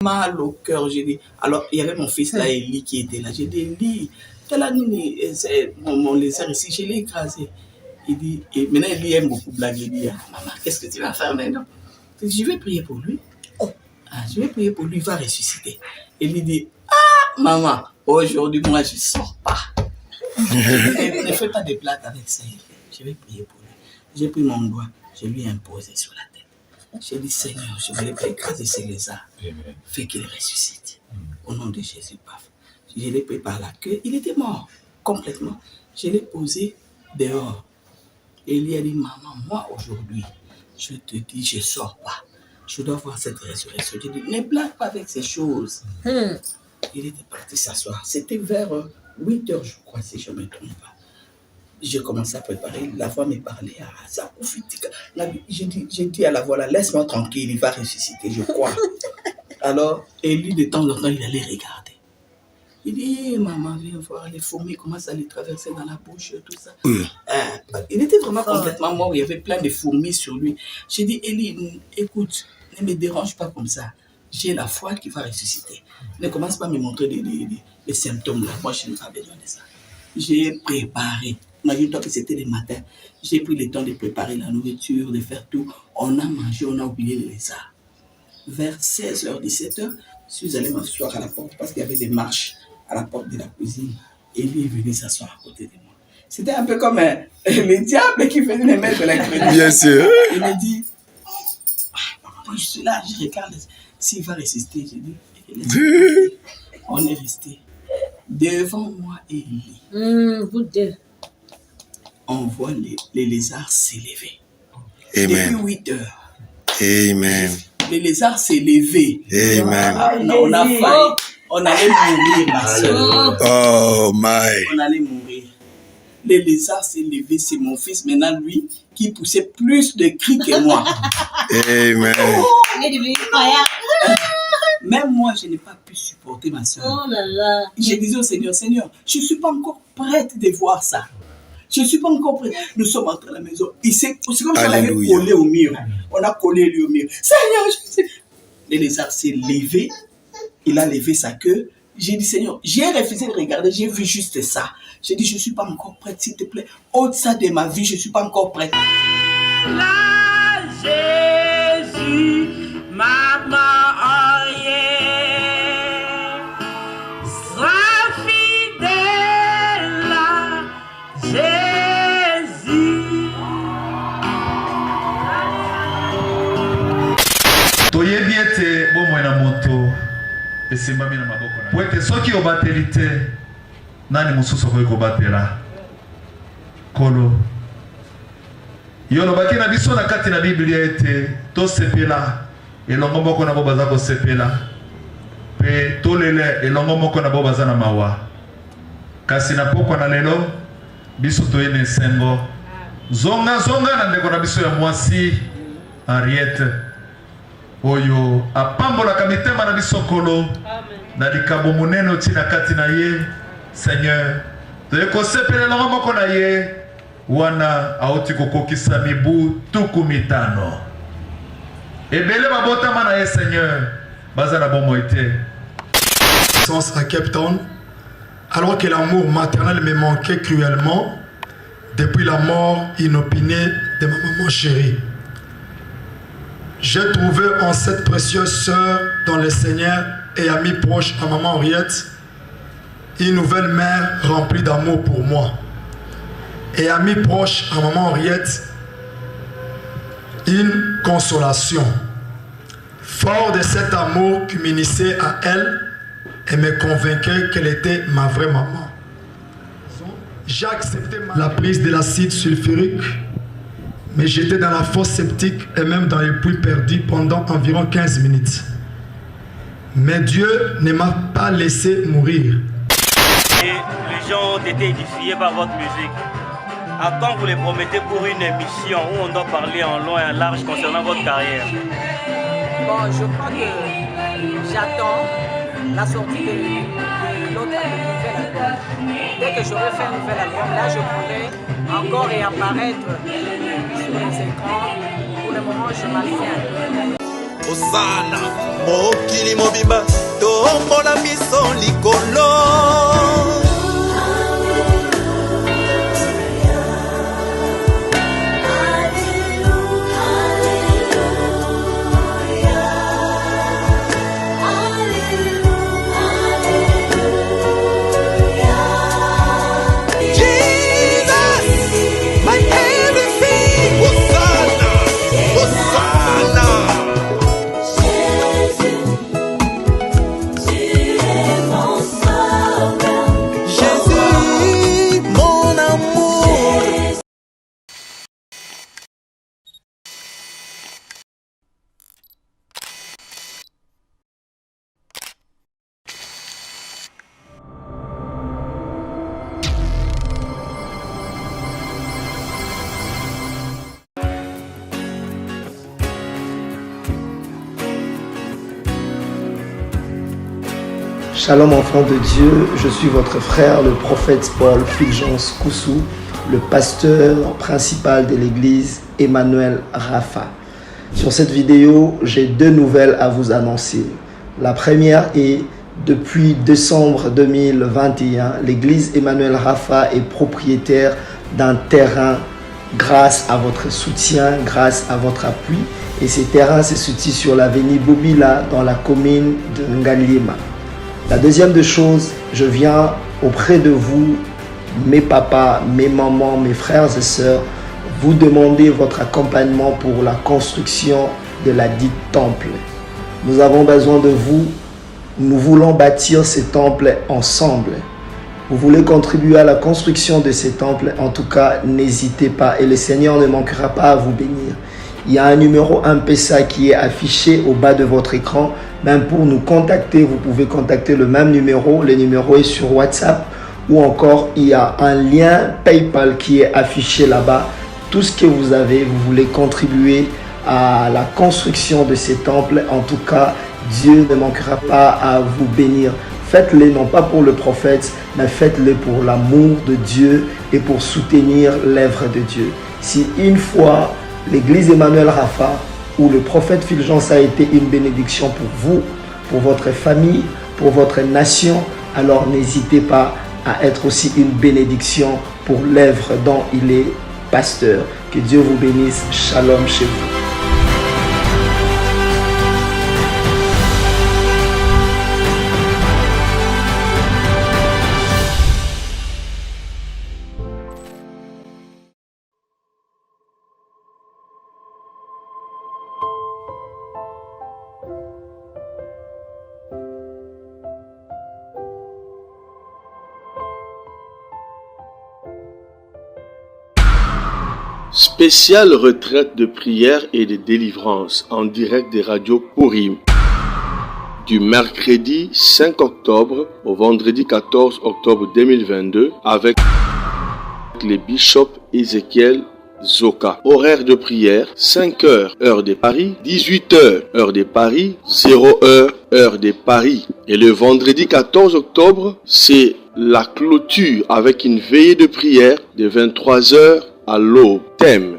mal au cœur. J'ai dit, alors il y avait mon fils là, Eli, qui était là. J'ai dit, Eli, quelle année mon lézard ici, je l'ai écrasé. Il dit, et maintenant Eli aime beaucoup blaguer. Il dit, ah, maman, qu'est-ce que tu vas faire maintenant? Je vais prier pour lui. Je vais prier pour lui, il va ressusciter. Eli dit, ah, maman, aujourd'hui, moi, je ne sors pas. Ne fais pas de blagues avec ça. Je vais prier pour lui. J'ai pris mon doigt, je lui ai imposé sur la tête. J'ai dit, Seigneur, je ne voulais pas écraser ces lézards. Fais qu'il ressuscite. Au nom de Jésus, paf. Je l'ai pris par la queue. Il était mort, complètement. Je l'ai posé dehors. Et il a dit, maman, moi, aujourd'hui, je te dis, je ne sors pas. Je dois voir cette résurrection. J'ai dit, ne blague pas avec ces choses. Il était parti s'asseoir. C'était vers 8 heures, je crois, si je ne me trompe pas. J'ai commencé à préparer. La voix me parlait. Ça profite. J'ai dit à la voix, laisse-moi tranquille, il va ressusciter, je crois. Alors, et lui, de temps en temps, il allait regarder. Il dit, maman, viens voir les fourmis, comment ça les traversait dans la bouche, tout ça. Il était vraiment complètement mort. Il y avait plein de fourmis sur lui. J'ai dit, Eli, écoute, ne me dérange pas comme ça. J'ai la foi qui va ressusciter. Ne commence pas à me montrer des symptômes là. Moi, je n'ai pas besoin de ça. J'ai préparé. Imagine-toi que c'était le matin. J'ai pris le temps de préparer la nourriture, de faire tout. On a mangé, on a oublié les lézards. Vers 16h, 17h, je suis allé m'asseoir à la porte parce qu'il y avait des marches à la porte de la cuisine. Et lui est venu s'asseoir à côté de moi. C'était un peu comme le diable qui venait me mettre de la crédit. Bien sûr. Il me dit, moi je suis là, je regarde s'il va résister. J'ai dit, on est resté devant moi et lui. Vous deux. On voit les lézards s'élever. Amen. Depuis 8 heures. Amen. Les lézards s'élevaient. Amen. On a failli. On allait mourir, ma soeur. Oh my. On allait mourir. Les lézards s'élevaient, c'est mon fils maintenant, lui, qui poussait plus de cris que moi. Amen. Même moi, je n'ai pas pu supporter ma soeur. Oh là là. Je disais au Seigneur, Seigneur, je ne suis pas encore prête de voir ça. Je ne suis pas encore prête. Nous sommes entrés à la maison. C'est comme si on avait collé au mur. On a collé lui au mur. Seigneur, je sais. Les lézards s'est levé. Il a levé sa queue. J'ai dit, Seigneur, j'ai refusé de regarder. J'ai vu juste ça. J'ai dit, je ne suis pas encore prête, s'il te plaît. Ôte ça de ma vie, je ne suis pas encore prête. Là, Jésus, maman, toyebi ete bomoi na moto esimbami na maboko na po ete soki obateli te nani mosusu okoki kobatela kolo yo olobaki na biso na kati na biblia ete tosepela elongo moko na bo baza kosepela mpe tolela elongo moko na bo baza na mawa kasi na pokwa na lelo biso toye na esengo zonga na ndeko na biso ya mwasi Ariete oyo apambolaka mitema na biso kolo na likambo monene otina kati na ye Seigneur toye kosepela elongo moko na ye wana auti kokokisa mibu 50 ebele babotama na ye Seigneur baza na bomoi te. À Cape Town, alors que l'amour maternel me manquait cruellement depuis la mort inopinée de ma maman chérie. J'ai trouvé en cette précieuse sœur dans le Seigneur et amie proche à maman Henriette une nouvelle mère remplie d'amour pour moi. Et amie proche à maman Henriette une consolation. Fort de cet amour qui m'initiait à elle et me convainquait qu'elle était ma vraie maman. J'ai accepté la prise de l'acide sulfurique, mais j'étais dans la fosse septique et même dans les puits perdus pendant environ 15 minutes. Mais Dieu ne m'a pas laissé mourir. Et les gens ont été édifiés par votre musique. À quand vous les promettez pour une émission où on doit parler en long et en large concernant votre carrière? Bon, je crois que j'attends la sortie de l'autre nouvel album. Dès que j'aurai fait un nouvel album, là je pourrai encore réapparaître sur les écrans. Pour le moment, je m'en tiens. Osana mokili mobimba tombola miso likolo. Shalom enfants de Dieu, je suis votre frère, le prophète Paul Fulgence Koussou, le pasteur principal de l'église Emmanuel Rapha. Sur cette vidéo, j'ai deux nouvelles à vous annoncer. La première est, depuis décembre 2021, l'église Emmanuel Rapha est propriétaire d'un terrain grâce à votre soutien, grâce à votre appui. Et ces terrains se situent sur l'avenue Bobila dans la commune de Ngaliema. La deuxième des choses, je viens auprès de vous, mes papas, mes mamans, mes frères et sœurs, vous demander votre accompagnement pour la construction de la dite temple. Nous avons besoin de vous. Nous voulons bâtir ce temple ensemble. Vous voulez contribuer à la construction de ce temple, en tout cas, n'hésitez pas et le Seigneur ne manquera pas à vous bénir. Il y a un numéro M-Pesa qui est affiché au bas de votre écran. Même pour nous contacter, vous pouvez contacter le même numéro. Le numéro est sur WhatsApp ou encore il y a un lien PayPal qui est affiché là-bas. Tout ce que vous avez, vous voulez contribuer à la construction de ces temples. En tout cas, Dieu ne manquera pas à vous bénir. Faites-le non pas pour le prophète, mais faites-le pour l'amour de Dieu et pour soutenir l'œuvre de Dieu. Si une fois l'église Emmanuel Rapha où le prophète Fulgence a été une bénédiction pour vous, pour votre famille, pour votre nation, alors n'hésitez pas à être aussi une bénédiction pour l'œuvre dont il est pasteur. Que Dieu vous bénisse. Shalom chez vous. Spéciale retraite de prière et de délivrance en direct des radios Purim. Du mercredi 5 octobre au vendredi 14 octobre 2022 avec les bishops Ézéchiel Zoka. Horaire de prière 5h heure de Paris, 18h heure de Paris, 0h heure de Paris. Et le vendredi 14 octobre, c'est la clôture avec une veillée de prière de 23h à l'aube. Thème: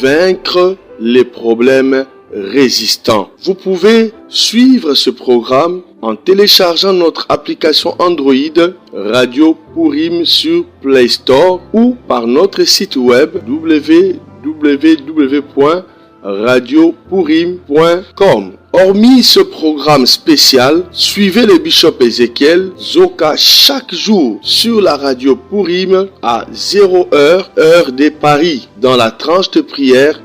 vaincre les problèmes résistants. Vous pouvez suivre ce programme en téléchargeant notre application Android Radio Purim sur Play Store ou par notre site web www.radiopurim.com. Hormis ce programme spécial, suivez le bishop Ézéchiel Zoka chaque jour sur la radio Purim à 0h heure de Paris dans la tranche de prière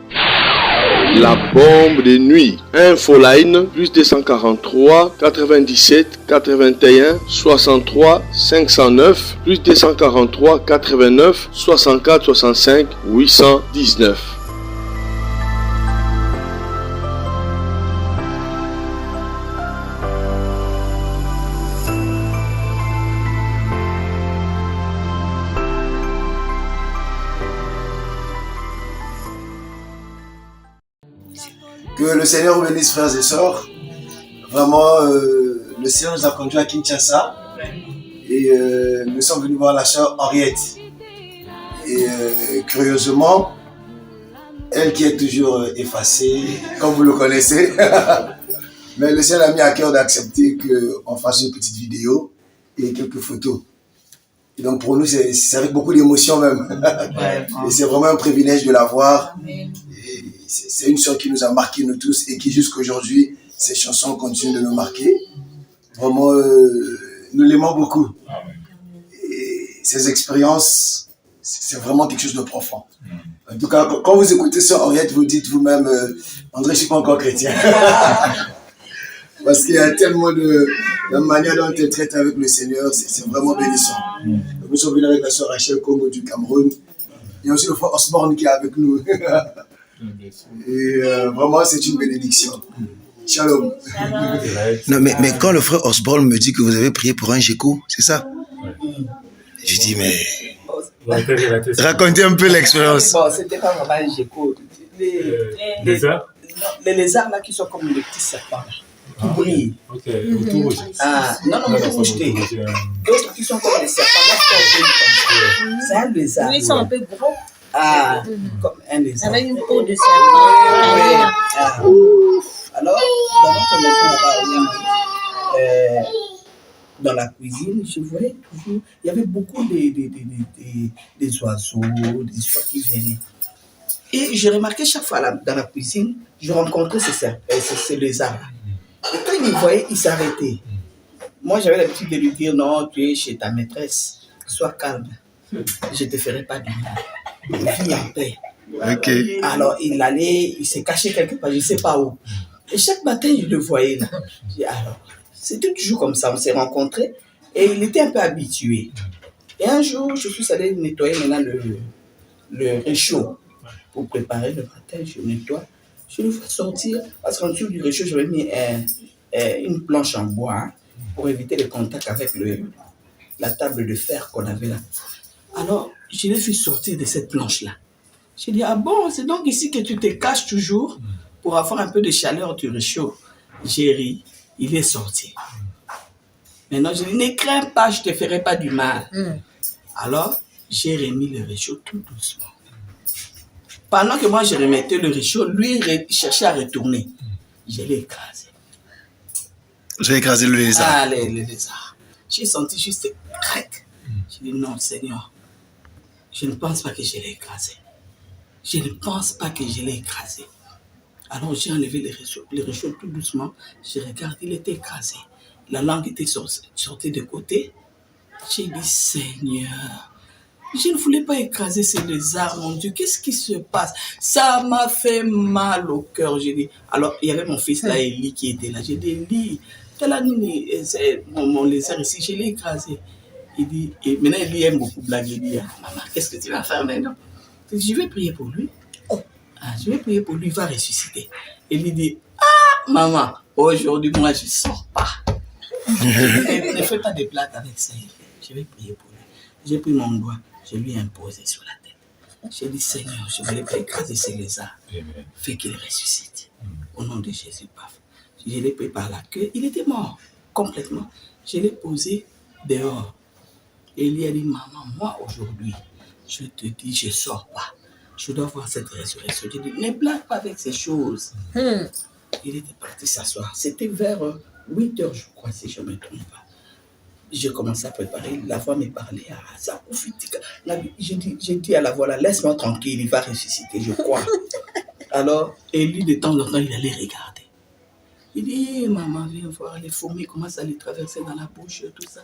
La bombe de nuit. Infoline plus 243 97 81 63 509 plus 243 89 64 65 819. Que le Seigneur vous bénisse, frères et sœurs. Vraiment, le Seigneur nous a conduits à Kinshasa et nous sommes venus voir la sœur Henriette. Et curieusement, Elle qui est toujours effacée, comme vous le connaissez. Mais le Seigneur a mis à cœur d'accepter qu'on fasse une petite vidéo et quelques photos. Et donc pour nous, c'est avec beaucoup d'émotion même. Et c'est vraiment un privilège de la voir. C'est une sœur qui nous a marqué nous tous et qui jusqu'à aujourd'hui, ses chansons continuent de nous marquer. Vraiment, nous l'aimons beaucoup. Et ces expériences, c'est vraiment quelque chose de profond. En tout cas, quand vous écoutez Sœur Henriette, vous dites vous-même, André, je ne suis pas encore chrétien. Parce qu'il y a tellement la manière dont elle traite avec le Seigneur, c'est vraiment bénissant. Nous sommes venus avec la Sœur Rachel Congo du Cameroun. Il y a aussi le frère Osborne qui est avec nous. Et vraiment, c'est une bénédiction. Shalom. Non, mais quand le frère Osborne me dit que vous avez prié pour un GECO, c'est ça? Je dis, mais... Racontez un peu l'expérience. Bon, c'était pas vraiment un GECO. Les lézards là qui sont comme les petits serpents. Qui brillent. Ok, autour rouge. Ah, non, tout rejeté. D'autres qui sont comme les serpents. C'est un lézard. Ils sont un peu gros. Ah, comme un lézard. Avec une peau de serpent. Alors, dans notre maison là-bas, dans la cuisine, je voyais toujours, il y avait beaucoup des oiseaux, des histoires qui venaient. Et j'ai remarqué chaque fois dans la cuisine, je rencontrais ces lézards. Et quand il me voyait, il s'arrêtait. Moi, j'avais l'habitude de lui dire, non, tu es chez ta maîtresse, sois calme, je ne te ferai pas du mal. Vis en paix. Okay. Alors, il s'est caché quelque part, je ne sais pas où. Et chaque matin, je le voyais là. Alors, c'était toujours comme ça, on s'est rencontrés et il était un peu habitué. Et un jour, je suis allé nettoyer maintenant le réchaud pour préparer le matin, je nettoie. Je le fais sortir parce qu'en dessous du réchaud, j'avais mis une planche en bois pour éviter le contact avec la table de fer qu'on avait là. Alors, je l'ai fait sortir de cette planche-là. J'ai dit, ah bon, c'est donc ici que tu te caches toujours pour avoir un peu de chaleur du réchaud. J'ai ri, il est sorti. Maintenant, je dis, ne crains pas, je ne te ferai pas du mal. Alors, j'ai remis le réchaud tout doucement. Pendant que moi, je remettais le réchaud, lui cherchait à retourner. Je l'ai écrasé. J'ai écrasé le lézard. Ah, le lézard. J'ai senti juste crac. J'ai dit, non, Seigneur, je ne pense pas que je l'ai écrasé. Je ne pense pas que je l'ai écrasé. Alors, j'ai enlevé le réchaud tout doucement. Je regarde, il était écrasé. La langue était sortie de côté. J'ai dit, Seigneur, je ne voulais pas écraser ces lézards, mon Dieu. Qu'est-ce qui se passe? Ça m'a fait mal au cœur. J'ai dit, alors, il y avait mon fils là, Eli, qui était là. J'ai dit, Eli, mon lézard ici, je l'ai écrasé. Il dit, et maintenant, Eli aime beaucoup blaguer. Il dit, ah, maman, qu'est-ce que tu vas faire maintenant? Je vais prier pour lui. Je vais prier pour lui, il va ressusciter. Eli dit, ah, maman, aujourd'hui, moi, je ne sors pas. Ne fais pas de blagues avec ça. Je vais prier pour lui. J'ai pris mon doigt, je lui ai imposé sur la tête. J'ai dit, Seigneur, je ne voulais pas écraser ces lézards. Fais qu'il ressuscite. Au nom de Jésus, paf. Je l'ai pris par la queue. Il était mort, complètement. Je l'ai posé dehors. Et il a dit, maman, moi, aujourd'hui, je te dis, je ne sors pas. Je dois voir cette résurrection. J'ai dit, ne blague pas avec ces choses. Il était parti s'asseoir. C'était vers 8 heures, je crois, si je ne me trompe pas. J'ai commencé à préparer, la voix me parlait, ça profite. J'ai dit à la voix là, laisse-moi tranquille, il va ressusciter, je crois. Alors, et lui, de temps en temps, il allait regarder. Il dit, maman, viens voir les fourmis, comment ça les traversait dans la bouche, tout ça.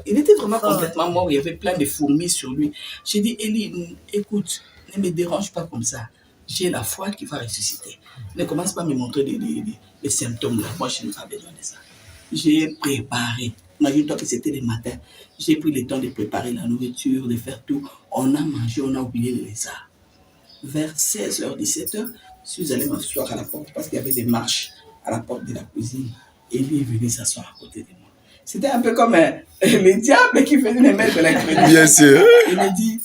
Il était vraiment complètement mort, il y avait plein de fourmis sur lui. J'ai dit, Eli, écoute, ne me dérange pas comme ça. J'ai la foi qui va ressusciter. Ne commence pas à me montrer des symptômes là. Moi, je n'ai pas besoin de ça. J'ai préparé. Imagine-toi que c'était le matin. J'ai pris le temps de préparer la nourriture, de faire tout. On a mangé, on a oublié les lézards. Vers 16h, 17h, je suis allé m'asseoir à la porte parce qu'il y avait des marches à la porte de la cuisine. Et lui est venu s'asseoir à côté de moi. C'était un peu comme le diable qui faisait les maîtres de la cuisine. Bien sûr. Il me dit,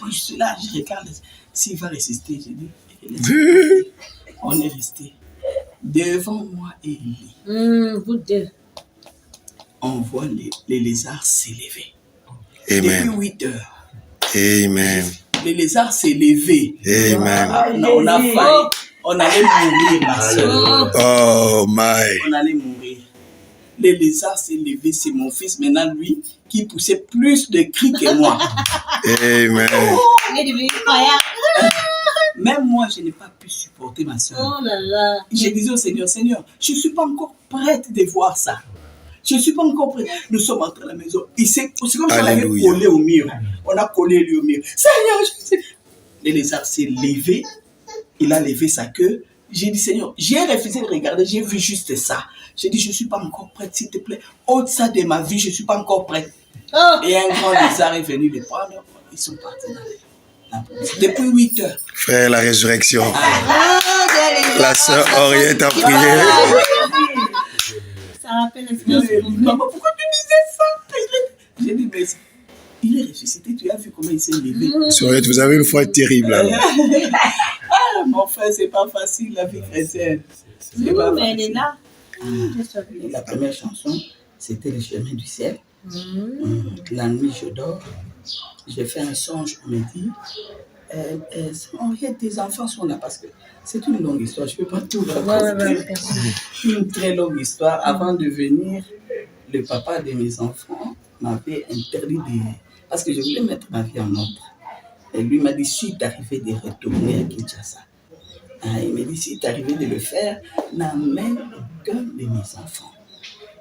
moi je suis là, je regarde. S'il va résister, j'ai dit, on est resté devant moi et lui. Vous deux. On voit les lézards s'élever. Amen. Depuis 8 heures. Amen. Le lézard s'est levé. Amen. On a failli. On allait mourir, ma soeur. Oh my. On allait mourir. Le lézard s'est levé, c'est mon fils, maintenant lui, qui poussait plus de cris que moi. Amen. Il est devenu croyant. Même moi, je n'ai pas pu supporter ma soeur. Oh là là. Je disais au Seigneur, Seigneur, je ne suis pas encore prête de voir ça. Je ne suis pas encore prête. Nous sommes entrés à la maison. C'est comme si on avait collé au mur. On a collé lui au mur. Seigneur, je sais. Le lézard s'est levé. Il a levé sa queue. J'ai dit, Seigneur, j'ai refusé de regarder. J'ai vu juste ça. J'ai dit, je ne suis pas encore prête, s'il te plaît. Ôte ça de ma vie, je ne suis pas encore prête. Oh. Et un grand lézard est venu les prendre. Ils sont partis dans depuis 8 heures. Frère, la résurrection. La sœur Henriette a prié. Ça rappelle l'influence. Maman, pourquoi tu disais ça? J'ai dit, mais il est ressuscité, tu as vu comment il s'est levé. Henriette, vous avez une foi terrible. Mon frère, c'est pas facile la vie chrétienne. Mais elle est là. La première chanson, c'était Le chemin du ciel. La nuit, je dors. J'ai fait un songe, on me dit, Henriette, tes enfants sont là parce que c'est une longue histoire, je ne peux pas tout raconter. Une très longue histoire. Avant de venir, le papa de mes enfants m'avait interdit de... Parce que je voulais mettre ma vie en ordre. Et lui m'a dit, si tu arrivé de retourner à Kinshasa, il m'a dit, si tu arrivé de le faire, n'amène aucun de mes enfants.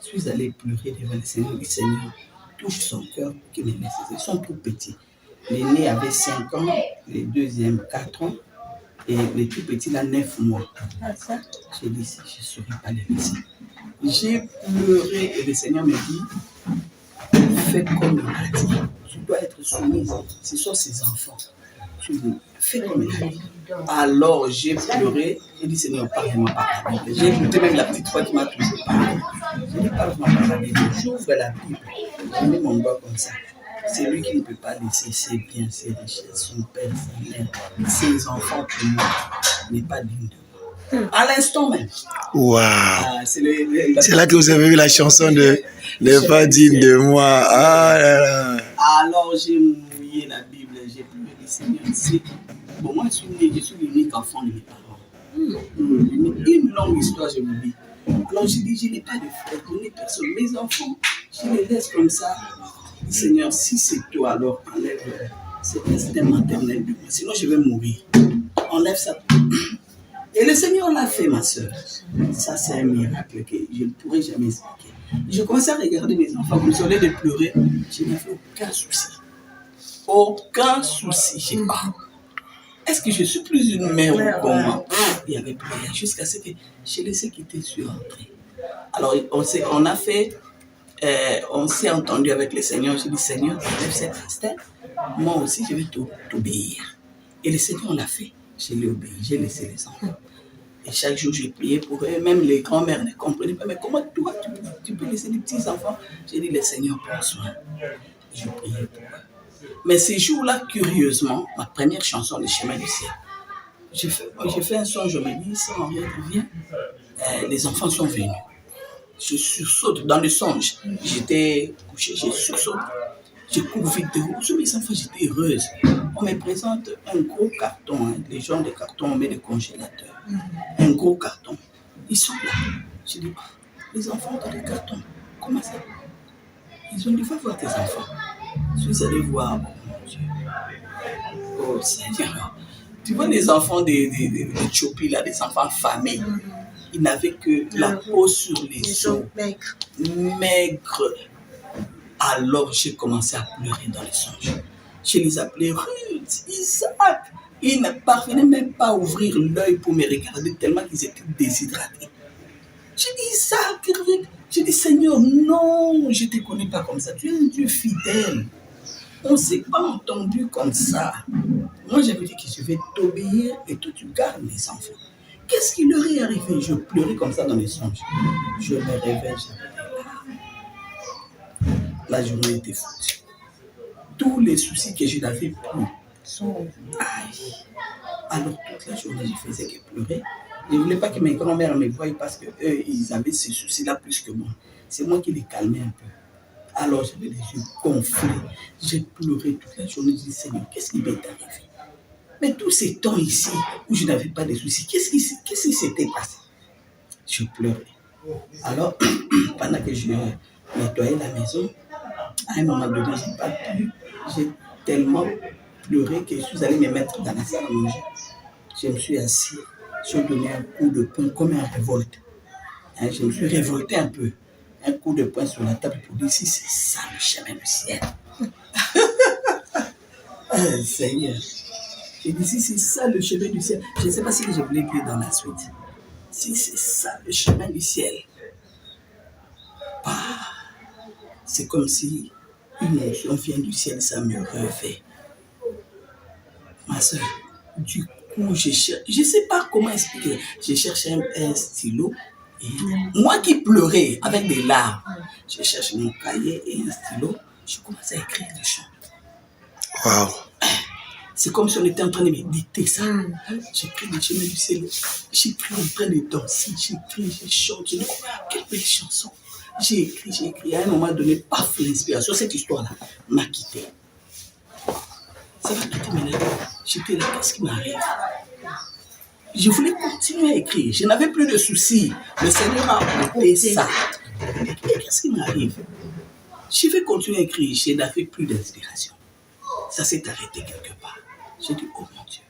Je suis allé pleurer devant le Seigneur. Le Seigneur touche son cœur qui me laisse. Ils sont trop petits. L'aîné avait 5 ans, le deuxième 4 ans, et le tout petit là 9 mois. J'ai dit, je ne saurais pas les laisser. J'ai pleuré et le Seigneur me dit, fais comme il a dit. Tu dois être soumise. Ce sont ses enfants. Fais comme il a dit. Alors j'ai pleuré. J'ai dit, Seigneur, parle-moi par la Bible. J'ai écouté même la petite voix qui m'a toujours parlé. J'ai dit, parle-moi par la Bible. J'ouvre la Bible. J'ai mis mon doigt comme ça. C'est lui qui ne peut pas laisser ses biens, ses richesses, son père, sa mère, ses enfants pour moi. N'est pas digne de moi. À l'instant même. Waouh. C'est là que vous avez vu la chanson de N'est pas digne de moi. Ah là là. Alors j'ai mouillé la Bible, j'ai pleuré le Seigneur. Bon, moi je suis l'unique enfant de mes parents. Une longue histoire, je vous dis. Alors j'ai dit, je n'ai pas de frère, je n'ai personne. Mes enfants, je les laisse comme ça. Seigneur, si c'est toi, alors enlève cet instinct maternel de moi. Sinon, je vais mourir. Enlève ça. Et le Seigneur l'a fait, ma soeur. Ça, c'est un miracle que je ne pourrais jamais expliquer. Je commençais à regarder mes enfants comme si au lieu de pleurer, je n'avais aucun souci. Aucun souci. Je sais pas. Est-ce que je suis plus une mère ou comment? Il n'y avait plus rien. Jusqu'à ce que je les ai quittés sur entrée. Alors, on s'est entendu avec le Seigneur. J'ai dit, Seigneur, lève cet instinct. Moi aussi, je vais t'obéir. Et le Seigneur l'a fait. Je l'ai obéi. J'ai laissé les enfants. Et chaque jour, j'ai prié pour eux. Même les grands-mères ne comprenaient pas. Mais comment toi, tu peux laisser les petits-enfants? J'ai dit, le Seigneur prend soin. Et je priais pour eux. Mais ces jours-là, curieusement, ma première chanson, Le chemin du ciel, j'ai fait un songe. Je me dis, si Henriette revient, les enfants sont venus. Je sursaute dans le songe. J'étais couché, je sursaute. Je cours vite dehors. Sur mes enfants, j'étais heureuse. On me présente un gros carton. Les gens de carton, on met des congélateurs. Un gros carton. Ils sont là. Je dis, les enfants dans les cartons. Comment ça? Ils ont dit, va voir tes enfants. Je suis allé voir, mon Dieu. Oh Seigneur. Tu vois les enfants d'Éthiopie, là, des enfants affamés. Ils n'avaient que la peau sur les os. Maigres. Alors j'ai commencé à pleurer dans les songes. Je les appelais Ruth, Isaac. Ils ne parvenaient même pas à ouvrir l'œil pour me regarder tellement qu'ils étaient déshydratés. J'ai dit Isaac, Ruth. J'ai dit Seigneur, non, je ne te connais pas comme ça. Tu es un Dieu fidèle. On ne s'est pas entendu comme ça. Moi j'avais dit que je vais t'obéir et toi tu gardes mes enfants. Qu'est-ce qui leur est arrivé? Je pleurais comme ça dans les songes. Je me réveille, j'avais des larmes. La journée était foutue. Tous les soucis que je n'avais plus sont... Aïe. Alors toute la journée, je faisais que pleurer. Je ne voulais pas que mes grands-mères me voient parce qu'eux, ils avaient ces soucis-là plus que moi. C'est moi qui les calmais un peu. Alors j'avais les yeux gonflés. J'ai pleuré toute la journée. Je dis, Seigneur, qu'est-ce qui m'est arrivé? Mais tous ces temps ici où je n'avais pas de soucis, qu'est-ce qui s'était passé? Je pleurais. Alors, pendant que je nettoyais la maison, à un moment donné, je n'ai pas pu. J'ai tellement pleuré que je suis allé me mettre dans la salle à manger. Je me suis assis, j'ai donné un coup de poing comme un révolte. Je me suis révolté un peu. Un coup de poing sur la table pour dire si c'est ça le chemin du ciel. Seigneur. J'ai dit si c'est ça le chemin du ciel. Je ne sais pas si je voulais dire dans la suite. Si c'est ça le chemin du ciel. C'est comme si une émotion vient du ciel, ça me refait. Ma soeur, du coup, je ne sais pas comment expliquer. J'ai cherché un stylo. Et moi qui pleurais avec des larmes, je cherche mon cahier et un stylo. Je commence à écrire des chants. Waouh. C'est comme si on était en train de méditer ça. J'écris des chemins du ciel. J'écris en train de danser. J'écris, je chante. Je dis, quelle belle chanson. J'ai écrit. À un moment donné, paf, l'inspiration. Cette histoire-là m'a quitté. Ça m'a quitté maintenant. J'étais là, qu'est-ce qui m'arrive? Je voulais continuer à écrire. Je n'avais plus de soucis. Le Seigneur a ôté ça. Mais qu'est-ce qui m'arrive? Je vais continuer à écrire. Je n'avais plus d'inspiration. Ça s'est arrêté quelque part. J'ai dit, oh mon Dieu,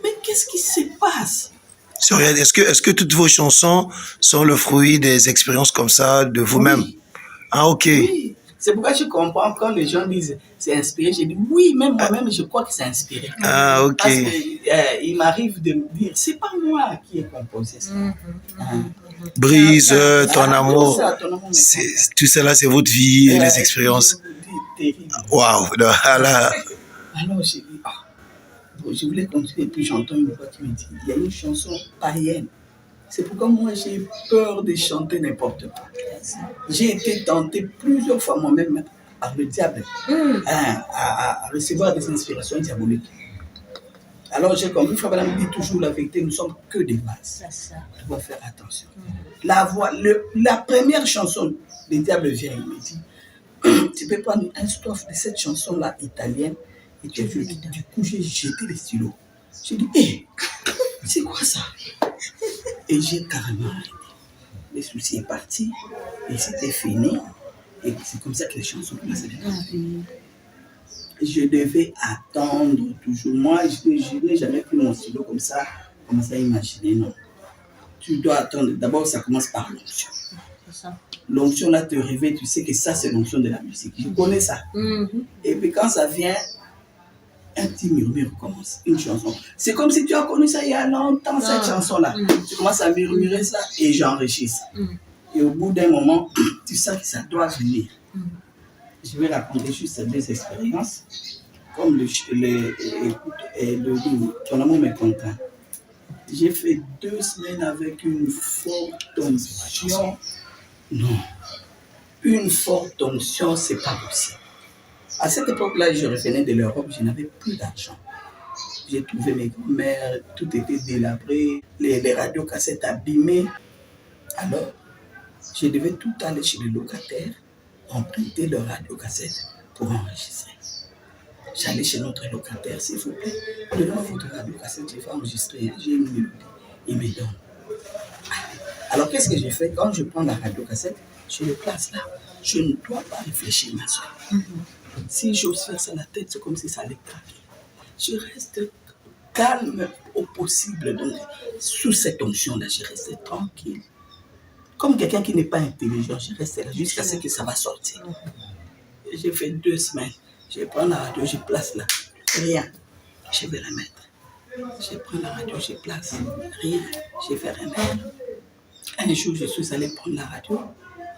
mais qu'est-ce qui se passe? Est-ce que toutes vos chansons sont le fruit des expériences comme ça de vous-même? Oui. Ah, ok. Oui, c'est pourquoi je comprends quand les gens disent c'est inspiré. J'ai dit oui, même moi-même, je crois que c'est inspiré. Ah, ok. Parce qu'il m'arrive de me dire, c'est pas moi qui ai composé ça. Brise, ton amour, tout cela, c'est votre vie et les expériences. Waouh. Alors, j'ai dit, je voulais continuer, puis j'entends une voix qui me dit, il y a une chanson païenne. C'est pourquoi moi, j'ai peur de chanter n'importe quoi. J'ai été tenté plusieurs fois moi-même par le diable à recevoir des inspirations diaboliques. Alors, j'ai compris, Frère Branham dit toujours la vérité, nous ne sommes que des vases. Tu dois faire attention. La première chanson, le diable vient, il me dit, tu peux prendre un strophe de cette chanson-là italienne et tu as vu. Du coup, j'ai jeté les stylos. J'ai dit, hé, c'est quoi ça? Et j'ai carrément arrêté. Le souci est parti et c'était fini. Et c'est comme ça que les chansons commencent à venir. Je devais attendre toujours. Moi, je n'ai jamais pris mon stylo comme ça à imaginer, non. Tu dois attendre. D'abord, ça commence par l'onction. L'onction là te réveille, tu sais que ça, c'est l'onction de la musique. Je connais ça. Et puis quand ça vient, un petit murmure commence, une chanson. C'est comme si tu as connu ça il y a longtemps, cette chanson-là. Tu commences à murmurer ça et j'enrichis ça. Et au bout d'un moment, tu sens que ça doit venir. Je vais raconter juste ces deux expériences. Comme ton amour m'est content. J'ai fait 2 semaines avec une forte onction. Non. Une forte onction, c'est pas possible. À cette époque-là, je revenais de l'Europe, je n'avais plus d'argent. J'ai trouvé mes grands-mères, tout était délabré, les radiocassettes abîmées. Alors, je devais tout aller chez les locataires, emprunter leurs radiocassettes pour enregistrer. J'allais chez notre locataire, s'il vous plaît, donnez-moi votre radiocassette, je vais enregistrer, j'ai une mélodie. Il me donne. Alors, qu'est-ce que j'ai fait? Quand je prends la radiocassette, je le place là. Je ne dois pas réfléchir, ma soeur. Si j'ose faire ça la tête, c'est comme si ça allait craquer. Je reste calme au possible. Donc, sous cette onction-là, je reste tranquille. Comme quelqu'un qui n'est pas intelligent, je reste là jusqu'à ce que ça va sortir. J'ai fait 2 semaines. Je prends la radio, je place là. Rien. Je vais la mettre. Je prends la radio, je place. Rien. Je vais remettre. Un jour, je suis allé prendre la radio.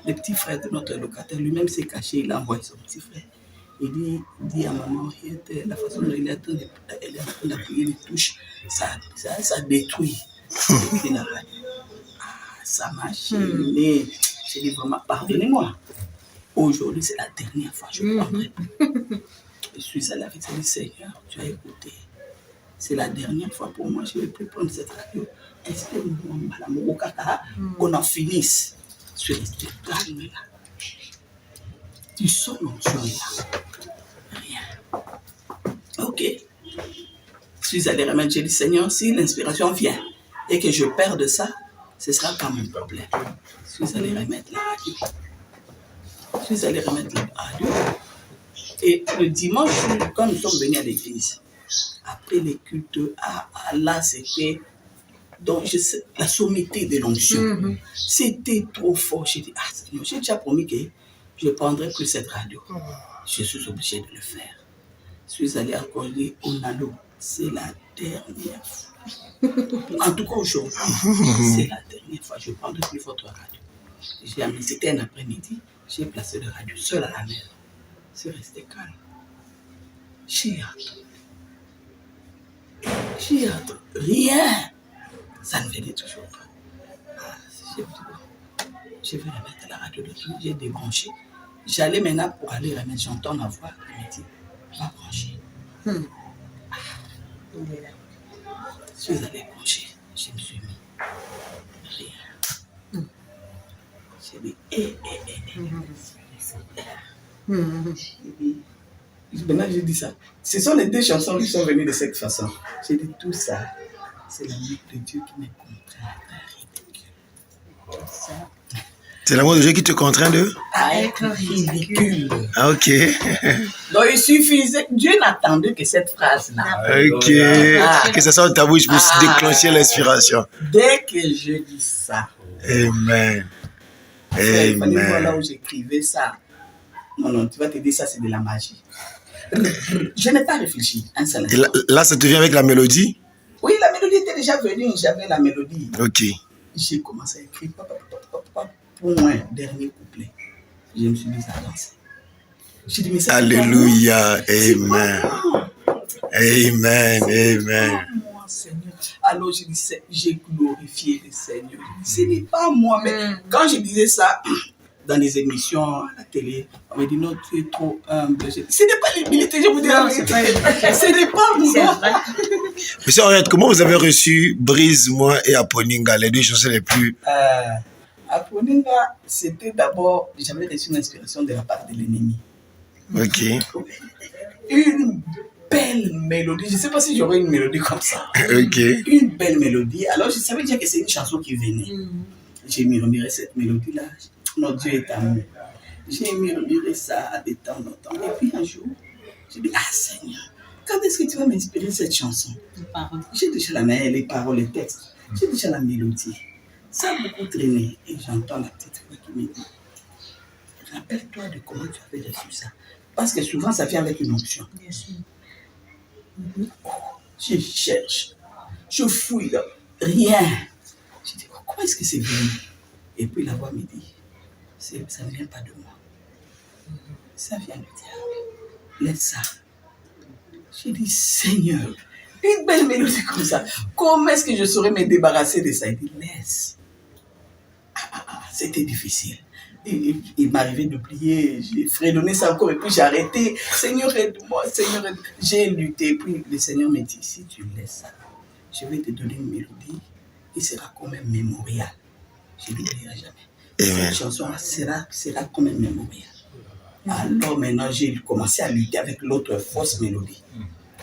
Le petit frère de notre locataire, lui-même s'est caché, il a envoyé son petit frère. Il dit à maman, la façon dont il est en train d'appuyer les touches, ça détruit la radio. Ça m'a gêné. J'ai dit vraiment, pardonnez-moi. Aujourd'hui, c'est la dernière fois que je prendrai. Je suis allé avec le Seigneur, tu as écouté. C'est la dernière fois pour moi, je ne vais plus prendre cette radio. Est-ce que qu'on en finisse? Je suis resté calme là. Tu sens l'onction là. Rien. Ok. Je suis allé remettre, j'ai dit, Seigneur, si l'inspiration vient et que je perds de ça, ce sera pas mon problème. Je suis allé remettre la radio. Et le dimanche, quand nous sommes venus à l'église, après les cultes, là, c'était donc, la sommité de l'onction. C'était trop fort. J'ai dit, Seigneur, j'ai déjà promis que je ne prendrai plus cette radio. Je suis obligé de le faire. Je suis allé accorder au Nalo. C'est la dernière fois. En tout cas, aujourd'hui, c'est la dernière fois. Je ne prendrai plus votre radio. J'ai amené, c'était un après-midi. J'ai placé le radio seul à la maison. C'est resté calme. J'ai attendu. Rien. Ça ne venait toujours pas. Je vais remettre la radio de tout. J'ai débranché. J'allais maintenant pour aller remettre. J'entends ma voix. Elle me dit, va brancher. Je suis allé brancher. Je me suis mis. Rien. J'ai dit, Maintenant, j'ai dit ça. Ce sont les deux chansons qui sont venues de cette façon. J'ai dit, tout ça, c'est l'amour de Dieu qui me contraint à ridicule. C'est l'amour de Dieu qui te contraint à être ridicule. Ah, ok. Donc, il suffisait, Dieu n'attendait que cette phrase-là. Ok. Que ça sorte de ta bouche pour déclencher l'inspiration. Dès que je dis ça. Amen. Il fallait voir là où j'écrivais ça. Non, tu vas te dire ça, c'est de la magie. Je n'ai pas réfléchi un seul instant. Là, ça te vient avec la mélodie? Oui, la mélodie était déjà venue, j'avais la mélodie. Ok. J'ai commencé à écrire, point, dernier couplet. Je me suis mis à danser. J'ai dit, mais ça, alléluia, amen. Amen, amen. Moi, Seigneur. Alors je disais, j'ai glorifié le Seigneur. Ce n'est pas moi, mais quand je disais ça dans les émissions à la télé, on me dit non, tu es trop humble. Ce n'est pas l'humilité, je vous dis la vérité. Ce n'est pas moi. Monsieur Henriette, comment vous avez reçu Brise, moi et Aponinga, les deux chansons les plus... Aponinga, c'était d'abord, j'avais reçu une inspiration de la part de l'ennemi. Ok. Une belle mélodie. Je ne sais pas si j'aurais une mélodie comme ça. Ok. Une belle mélodie. Alors, je savais déjà que c'est une chanson qui venait. J'ai murmuré cette mélodie-là. Notre Dieu est amour. J'ai murmuré ça de temps en temps. Et puis un jour, j'ai dit, Seigneur, quand est-ce que tu vas m'inspirer cette chanson? J'ai déjà la main, les paroles, les textes. J'ai déjà la mélodie. Ça a beaucoup traîné. Et j'entends la petite voix qui me dit, rappelle-toi de comment tu avais reçu ça. Parce que souvent, ça vient avec une onction. Bien sûr. Je cherche, je fouille, rien. Je dis, comment est-ce que c'est venu? Et puis la voix me dit, ça ne vient pas de moi. Ça vient du diable. Laisse ça. J'ai dit, Seigneur, une belle mélodie comme ça, comment est-ce que je saurais me débarrasser de ça? Il dit, laisse. C'était difficile. Il m'arrivait de prier, j'ai fredonné ça encore et puis j'ai arrêté. Seigneur, aide-moi, Seigneur, aide-moi. J'ai lutté. Puis le Seigneur m'a dit, si tu laisses ça, je vais te donner une mélodie qui sera quand même mémorial. Je ne l'oublierai jamais. Cette chanson-là sera quand même mémorial. Alors maintenant, j'ai commencé à lutter avec l'autre fausse mélodie.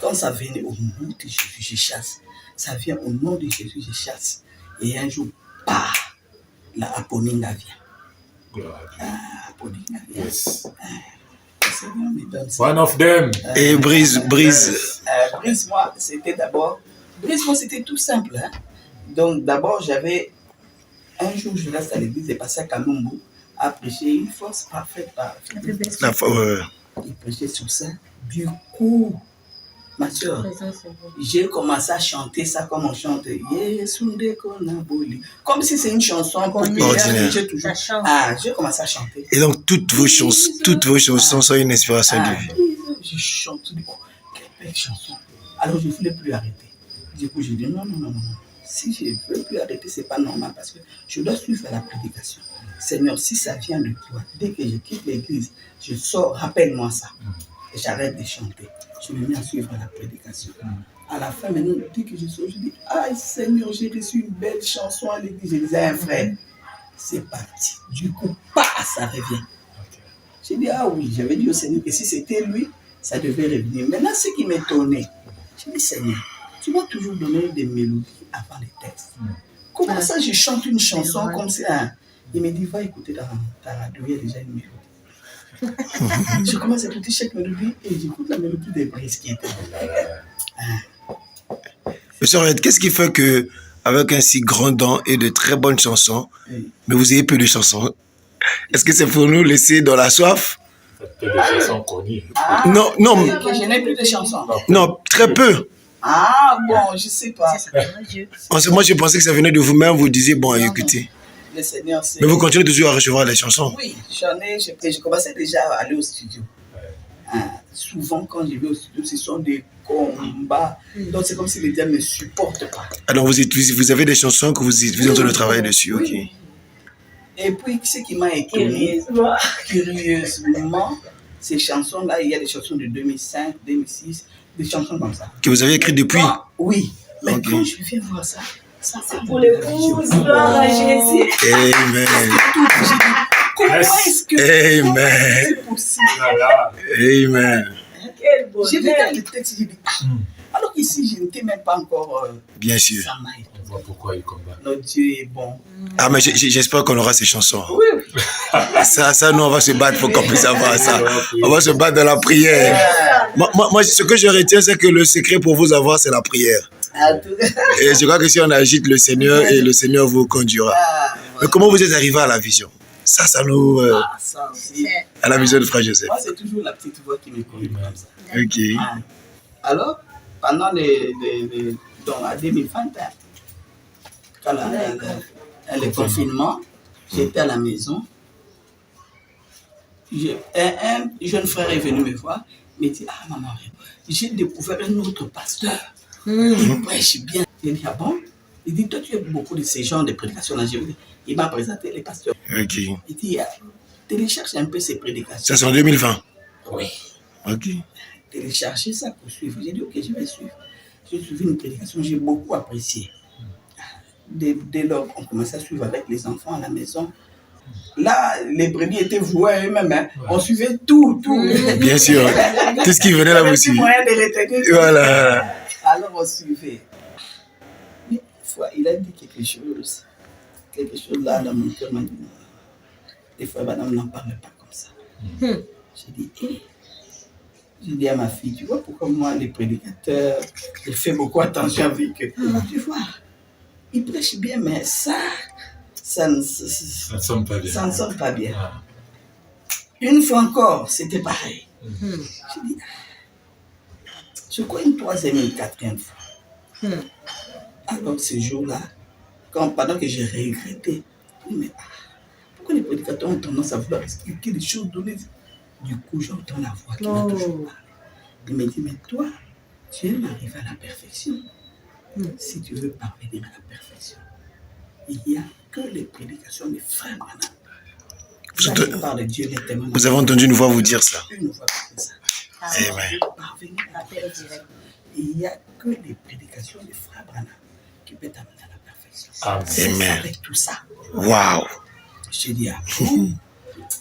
Quand ça venait au nom de Jésus, je chasse. Ça vient au nom de Jésus, je chasse. Et un jour, la Aponinga vient. Yes. One of them. Et Brise. Brise, moi, c'était d'abord. Brise, moi, c'était tout simple. Hein? Donc, d'abord, j'avais. Un jour, je reste à l'église et passé à Kalumbu à prêcher une force parfaite. Il prêchait sur ça. Du coup, ma soeur, j'ai commencé à chanter ça comme on chante. Comme si c'est une chanson populaire. J'ai commencé à chanter. Et donc, toutes vos chansons sont une inspiration divine. Je chante. Quelle belle chanson. Alors, je ne voulais plus arrêter. Du coup, j'ai dit non. Si je ne veux plus arrêter, ce n'est pas normal parce que je dois suivre la prédication. Seigneur, si ça vient de toi, dès que je quitte l'église, je sors, rappelle-moi ça. Et j'arrête de chanter. Je me mets à suivre la prédication. À la fin, maintenant, dès que je sors, je dis, Seigneur, j'ai reçu une belle chanson à l'église. Je disais à un frère, c'est parti. Du coup, ça revient. J'ai dit, oui, j'avais dit au Seigneur que si c'était lui, ça devait revenir. Maintenant, ce qui m'étonnait, j'ai dit, Seigneur, tu m'as toujours donné des mélodies avant les textes. Comment ça, je chante une chanson comme ça? Il me dit, va écouter ta radio, il y a déjà une mélodie. Je commence à écouter chaque mélodie et j'écoute la mélodie des brises qui étaient. Monsieur Henriette, qu'est-ce qui fait que, avec un si grand don et de très bonnes chansons, mais vous ayez peu de chansons? Est-ce que c'est pour nous laisser dans la soif? Des chansons connues. Non. Que je n'ai plus de chansons. Non, très peu. Ah bon, je sais pas. Moi, je pensais que ça venait de vous-même, vous disiez, bon, écoutez. Le Seigneur, c'est... Mais vous continuez toujours à recevoir les chansons? Oui, j'ai commencé déjà à aller au studio. Souvent, quand je vais au studio, ce sont des combats. Donc, c'est comme si les diables ne me supportent pas. Alors, vous avez des chansons que vous êtes en train de travailler dessus, ok. Et puis, ce qui m'a étonné, curieusement, ces chansons-là, il y a des chansons de 2005, 2006, des chansons comme ça. Que vous avez écrites depuis? Oui, mais quand je viens voir ça, ça c'est pour l'épouse, gloire à Jésus. Amen. Comment est-ce que c'est possible? Amen. J'ai regardé le texte, j'ai dit, alors qu'ici, je n'étais même pas encore... Bien sûr. On voit pourquoi il combat. Notre Dieu est bon. Ah, mais j'espère qu'on aura ces chansons. Oui. Ça, nous, on va se battre pour qu'on puisse avoir ça. On va se battre dans la prière. Moi, ce que je retiens, c'est que le secret pour vous avoir, c'est la prière. Et je crois que si on agite le Seigneur, et le Seigneur vous conduira. Mais comment vous êtes arrivé à la vision? Ça nous... ça aussi. À la vision de Frère Joseph. Moi, c'est toujours la petite voix qui me conduit comme ça. Ok. Alors, pendant donc, à 2021, quand le confinement, j'étais à la maison. Un jeune frère est venu me voir, il me dit, ah maman, j'ai découvert un autre pasteur. Il prêche bien. J'ai dit, ah bon? Il dit, toi tu aimes beaucoup de ces genres de prédications là. Il m'a présenté les pasteurs. Ok. Il dit, télécharge un peu ces prédications. Ça c'est en 2020? Oui. Ok. Télécharger ça pour suivre. J'ai dit, ok, je vais suivre. J'ai suivi une prédication, j'ai beaucoup apprécié. Dès lors qu'on commençait à suivre avec les enfants à la maison, là, les brebis étaient voués à eux-mêmes. Hein. On suivait tout. Bien sûr. Tout ce qui venait là, vous suivez. Moyen de retenir. Voilà. Alors, on suivait. Mais une fois, il a dit quelque chose. Quelque chose là dans mon cœur m'a dit, des fois, madame n'en parle pas comme ça. J'ai dit, j'ai dit à ma fille, tu vois pourquoi moi, les prédicateurs, je fais beaucoup attention avec eux. Tu vois, ils prêchent bien, mais ça ne sonne pas bien. Ça ne sonne pas bien. Une fois encore, c'était pareil. J'ai dit, je crois une troisième et une quatrième fois. Alors ce jour-là, pendant que j'ai regretté, je me dis, mais pourquoi les prédicateurs ont tendance à vouloir expliquer des choses données? Du coup, j'entends la voix qui m'a toujours parlé. Il me dit, mais toi, tu aimes arriver à la perfection. Si tu veux parvenir à la perfection, il n'y a que les prédications des frères Branham. Vous avez entendu une voix vous dire ça? Une voix comme ça. Amen. Parvenir à la perfection. Il n'y a que les prédications des frères Branham qui peuvent t'amener à la perfection. Amen. Avec tout ça. Waouh. J'ai dit,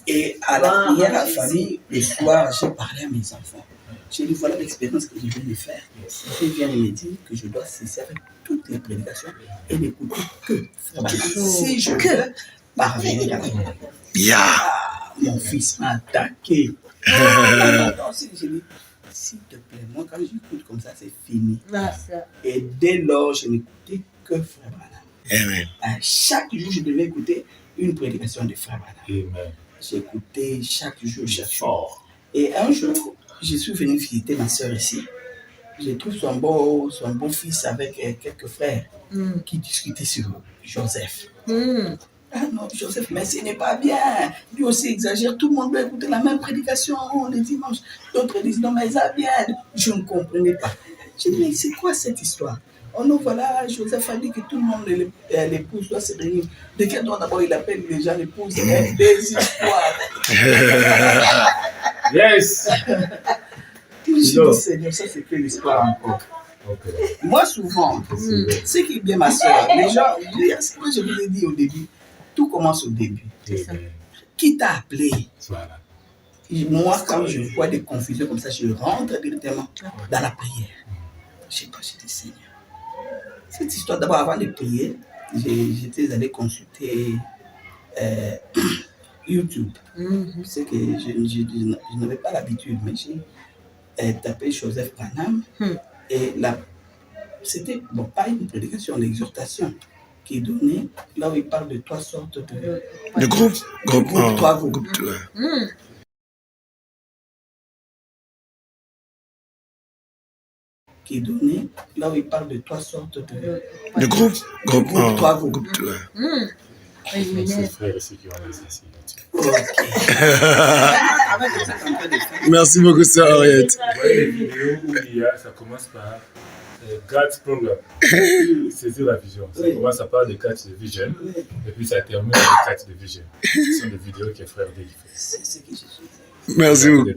et à la prière à la famille, le soir, j'ai parlé à mes enfants. J'ai dit, voilà l'expérience que je viens de faire. Je viens de me dire que je dois cesser avec toutes les prédications et n'écouter que si je veux parvenir à la mon fils m'a attaqué. J'ai dit, s'il te plaît, moi quand j'écoute comme ça, c'est fini. Et dès lors, je n'écoutais que Frère Branham. Amen. Chaque jour, je devais écouter une prédication de Frère Branham. Amen. J'écoutais chaque jour. Et un jour, je suis venu visiter ma soeur ici. Je trouve son beau fils avec quelques frères qui discutaient sur Joseph. Ah non, Joseph, mais ce n'est pas bien. Lui aussi exagère. Tout le monde doit écouter la même prédication le dimanche. D'autres disent non, mais ça bien. Je ne comprenais pas. Je dis, mais c'est quoi cette histoire? Oh non, voilà, Joseph a dit que tout le monde, l'épouse doit se réunir. De quel nom d'abord il appelle les gens l'épouse? Des histoires. Yes. Je dis, Seigneur, ça c'est que l'histoire encore. Moi, souvent, ce qui est bien ma soeur, les gens, ce que je vous ai dit au début, tout commence au début. Qui t'a appelé? Moi, quand je vois des confusions comme ça, je rentre directement dans la prière. Je sais pas, je dis, Seigneur, Cette histoire, d'abord, avant de prier, j'étais allé consulter YouTube. C'est que je n'avais pas l'habitude, mais j'ai tapé Joseph Branham. Et c'était, bon, pas une prédication, l'exhortation qui est donnée, là où il parle de 3 sortes de groupes. Trois groupes. Qui est donné, là où il parle de 3 sortes de groupes. Trois groupes. C'est frère aussi qui ont exercé. Merci beaucoup, sœur Henriette. Les vidéos où il y a, ça commence par God's Program. C'est la vision. Ça commence à parler de Catch the Vision et puis ça termine avec Catch the Vision. Ce sont des vidéos que frère D fait. Merci beaucoup.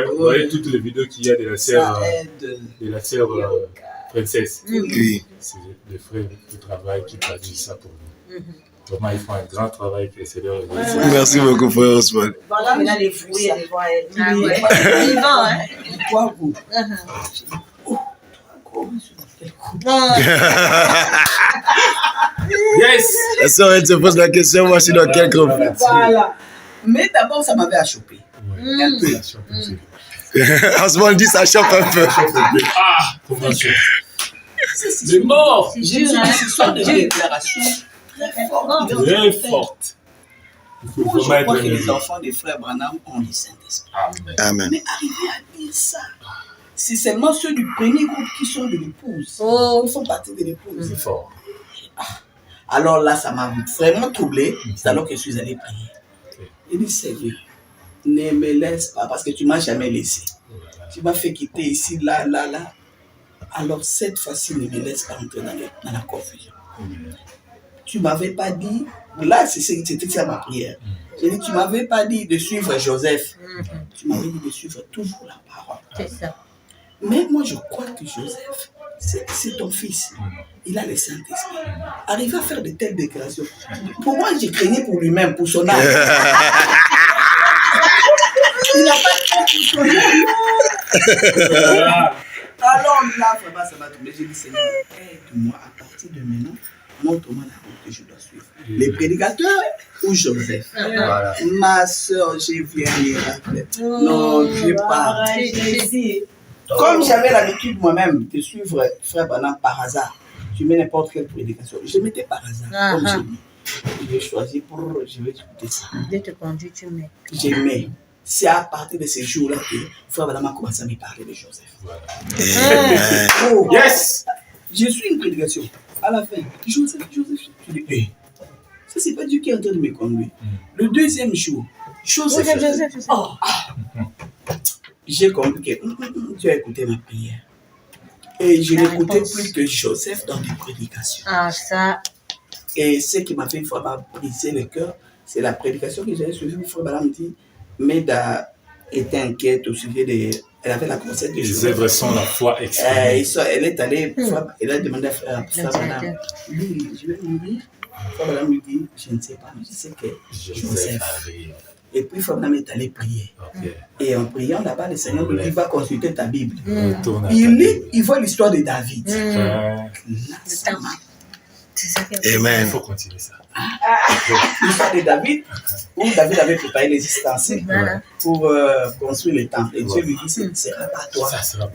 Vous voyez toutes les vidéos qu'il y a de la sœur princesse. Oui. C'est des frères qui travaillent, qui traduisent ça pour nous. Vraiment, ils font un grand travail que c'est leur église. Merci beaucoup, frère Osman. Voilà, il a les fruits, il voit. Yes! La sœur, elle se pose la question, moi, je suis dans quel groupe? Voilà. Mais d'abord, ça m'avait achoppé. Un peu. Osman dit ça choque un peu. Ah, comment ça? C'est mort! J'ai vu des histoires de déclarations très fortes. Très fortes. Moi, je crois que les enfants des frères Branham ont le Saint-Esprit. Amen. Mais arriver à dire ça, c'est seulement ceux du premier groupe qui sont de l'épouse. Ils font partie de l'épouse. C'est fort. Alors là, ça m'a vraiment troublé. C'est alors que je suis allé prier. Il dit, Seigneur, ne me laisse pas parce que tu ne m'as jamais laissé. Tu m'as fait quitter ici, là. Alors cette fois-ci, ne me laisse pas entrer dans la confusion. Tu ne m'avais pas dit, là c'était ça ma prière. J'ai dit, tu ne m'avais pas dit de suivre Joseph. Tu m'avais dit de suivre toujours la parole. C'est ça. Mais moi je crois que Joseph, c'est ton fils. Il a le Saint-Esprit. Arriver à faire de telles déclarations. Pour moi, j'ai craignais pour lui-même, pour son âme. Il n'a pas de temps pour son âme. Alors là, vraiment, ça m'a tombé. J'ai dit, Seigneur, aide-moi à partir de maintenant. Montre-moi la route que je dois suivre. Les prédicateurs ou Joseph? Voilà. Ma soeur, j'ai vu un miracle. Non, je pas. Comme j'avais l'habitude moi-même de suivre Frère Branham par hasard, je mets n'importe quelle prédication. Je mettais par hasard, comme j'ai dit. J'ai choisi je vais écouter ça. Dès te conduire, tu mets. J'aimais. C'est à partir de ces jours-là que Frère Branham a commencé à me parler de Joseph. Voilà. Yes! Je suis une prédication. À la fin, Joseph. Je dis, ça, c'est pas Dieu qui est en train de me conduire. Le deuxième jour, Joseph. J'ai compris que Dieu a écouté ma prière. Et je n'écoutais plus que Joseph dans les prédications. Ah, ça. Et ce qui m'a fait vraiment briser le cœur, c'est la prédication que j'avais suivie. Frère Branham dit, Meda était inquiète au sujet de. Elle avait la concept de les œuvres sont la foi exprimée. Elle est allée, elle a demandé à Frère Branham, lui, je vais mourir. Frère Branham lui dit, je ne sais pas, mais je sais que Joseph arrive. Et puis Frère Branham est allé prier. Et en priant là-bas, le Seigneur lui dit, va consulter ta Bible. Il lit, il voit l'histoire de David. Amen. Il faut continuer ça. L'histoire de David, où David avait préparé les ustensiles pour construire le temple. Et Dieu lui dit, ce ne sera pas toi,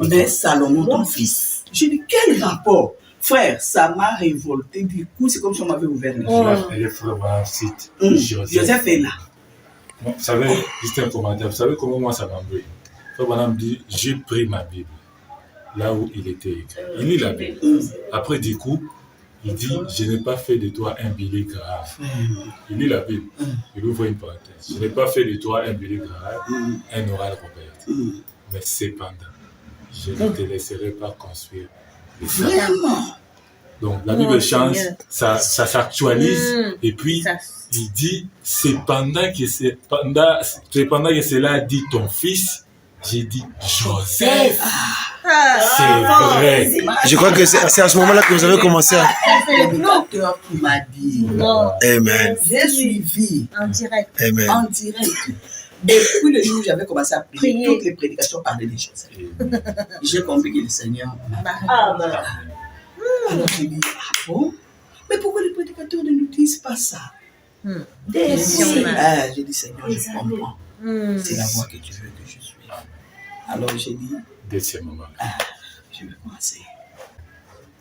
mais Salomon, ton fils. J'ai dit, quel rapport? Frère, ça m'a révolté. Du coup, c'est comme si on m'avait ouvert les yeux. Et le frère Branham cite Joseph est là. Bon, vous savez, juste un commentaire. Vous savez comment moi ça m'a embrouillé? Frère Branham dit, j'ai pris ma Bible là où il était écrit. Il lit la Bible. Après, du coup, il dit, je n'ai pas fait de toi un billet grave. Il lit la Bible. Il ouvre une parenthèse. Je n'ai pas fait de toi un billet grave, un oral Robert. Mais cependant, je ne te laisserai pas construire les Vraiment. Donc la Bible change, ça s'actualise. Et puis, il dit, cependant que cela dit ton fils, j'ai dit Joseph. C'est vrai. Je crois que c'est à ce moment-là que vous avez commencé à... C'est le docteur qui m'a dit. Amen. J'ai suivi. En direct. Amen. En direct. Depuis le jour où j'avais commencé à prier, toutes les prédications parlaient des choses. J'ai compris que le Seigneur m'a Alors j'ai dit, ah bon? Mais pourquoi les prédicateurs ne nous disent pas ça? J'ai dit, Seigneur, je comprends. C'est la voie que tu veux que je suive. Alors j'ai dit, je vais commencer.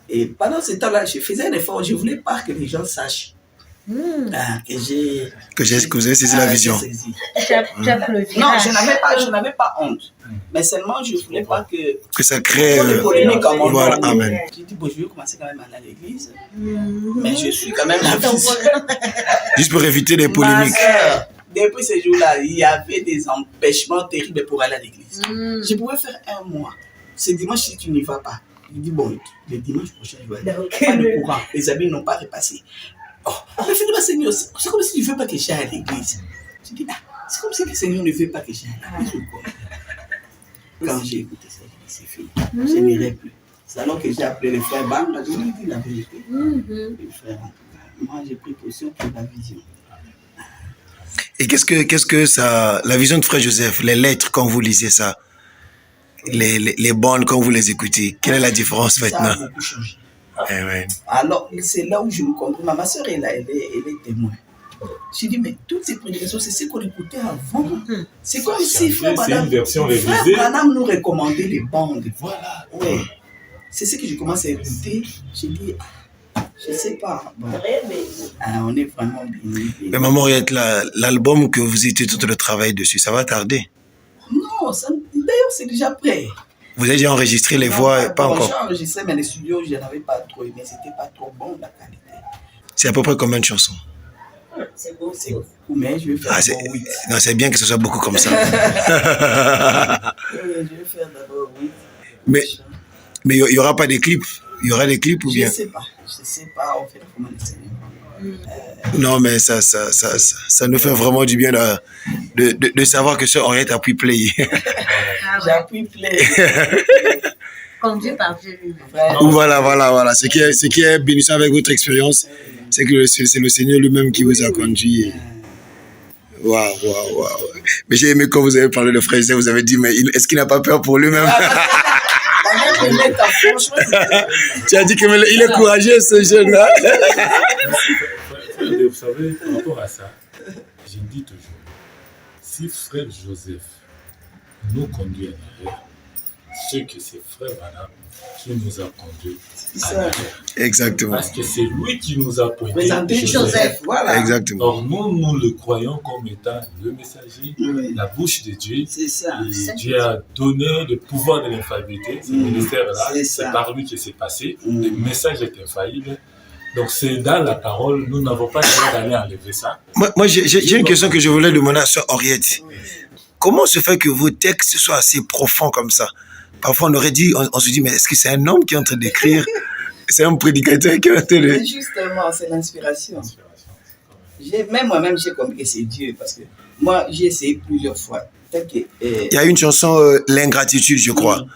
Et pendant ce temps-là, je faisais un effort, je ne voulais pas que les gens sachent que vous avez saisi la vision. Non, je n'avais pas honte. Mais seulement, je ne voulais pas que ça crée polémique à mon voilà, nom. amen. J'ai dit, bon, je vais commencer quand même à aller à l'église. Mais je suis quand même la fille. Juste pour éviter les polémiques. Depuis ce jour-là, il y avait des empêchements terribles pour aller à l'église. Je pouvais faire un mois. Ce dimanche, si tu n'y vas pas, il dit, bon, le dimanche prochain, je vais aller. Pas de courant. Les amis n'ont pas repassé. Oh, mais finalement, Seigneur, c'est comme si tu ne veux pas que j'aille à l'église. Je dis, c'est comme si le Seigneur ne veut pas que j'aille à l'église ou quoi. Quand j'ai écouté ça, j'ai dit, c'est fini. Je n'irai plus. C'est alors que j'ai appelé le frère Bang, je lui ai dit la vérité. Le frère, moi, j'ai pris position pour la vision. Et qu'est-ce que ça, la vision de frère Joseph, les lettres quand vous lisez ça, les bandes quand vous les écoutez, quelle est la différence maintenant? Ça a beaucoup changé. Ouais. Alors, c'est là où je me comprends. Ma soeur, elle est témoin. J'ai dit, mais toutes ces prédications, c'est ce qu'on écoutait avant. C'est comme si frère Branham nous recommandait les bandes. Voilà. Ouais. C'est ce que je commence à écouter. J'ai dit, je ne sais pas. Bon. On est vraiment bien. Mais maman, l'album que vous étiez tout le travail dessus, ça va tarder? Non, d'ailleurs, c'est déjà prêt. Vous avez déjà enregistré les voix, pas encore? J'ai enregistré, mais les studios, je n'avais pas trop aimé. C'était pas trop bon, la qualité. C'est à peu près combien de chansons? C'est beaucoup, mais je vais faire d'abord 8. Non, c'est bien que ce soit beaucoup comme ça. Je vais faire d'abord 8. Mais il n'y aura pas de clips? Il y aura des clips ou bien? Je ne sais pas, on fait comment le Seigneur. Non, mais ça nous fait vraiment du bien de savoir que ce Henriette appuie play. J'appuie play. Conduit par Dieu. Voilà. Ce qui est bénissant avec votre expérience, c'est que c'est le Seigneur lui-même qui vous a conduit. Waouh. Mais j'ai aimé quand vous avez parlé de frère, vous avez dit, mais est-ce qu'il n'a pas peur pour lui-même? Tu as dit qu'il est courageux, ce jeune-là. Vous savez, par rapport à ça, je dis toujours, si frère Joseph nous conduit en arrière, c'est que c'est frère Branham qui nous a conduits en arrière. Exactement. Parce que c'est lui qui nous a pointé Joseph. Voilà. Exactement. Or, nous le croyons comme étant le messager, la bouche de Dieu. C'est ça. Et Dieu a donné le pouvoir de l'infaillibilité. Ce ministère-là, c'est par lui que c'est passé. Le message est infaillible. Donc, c'est dans la parole, nous n'avons pas besoin d'aller enlever ça. Moi j'ai une question que je voulais demander à Sœur Henriette. Comment se fait que vos textes soient assez profonds comme ça? Parfois, on se dit, mais est-ce que c'est un homme qui est en train d'écrire? C'est un prédicateur qui est en train de... Justement, c'est l'inspiration. Moi-même, j'ai compris que c'est Dieu, parce que moi, j'ai essayé plusieurs fois. Il y a une chanson, L'ingratitude, je crois.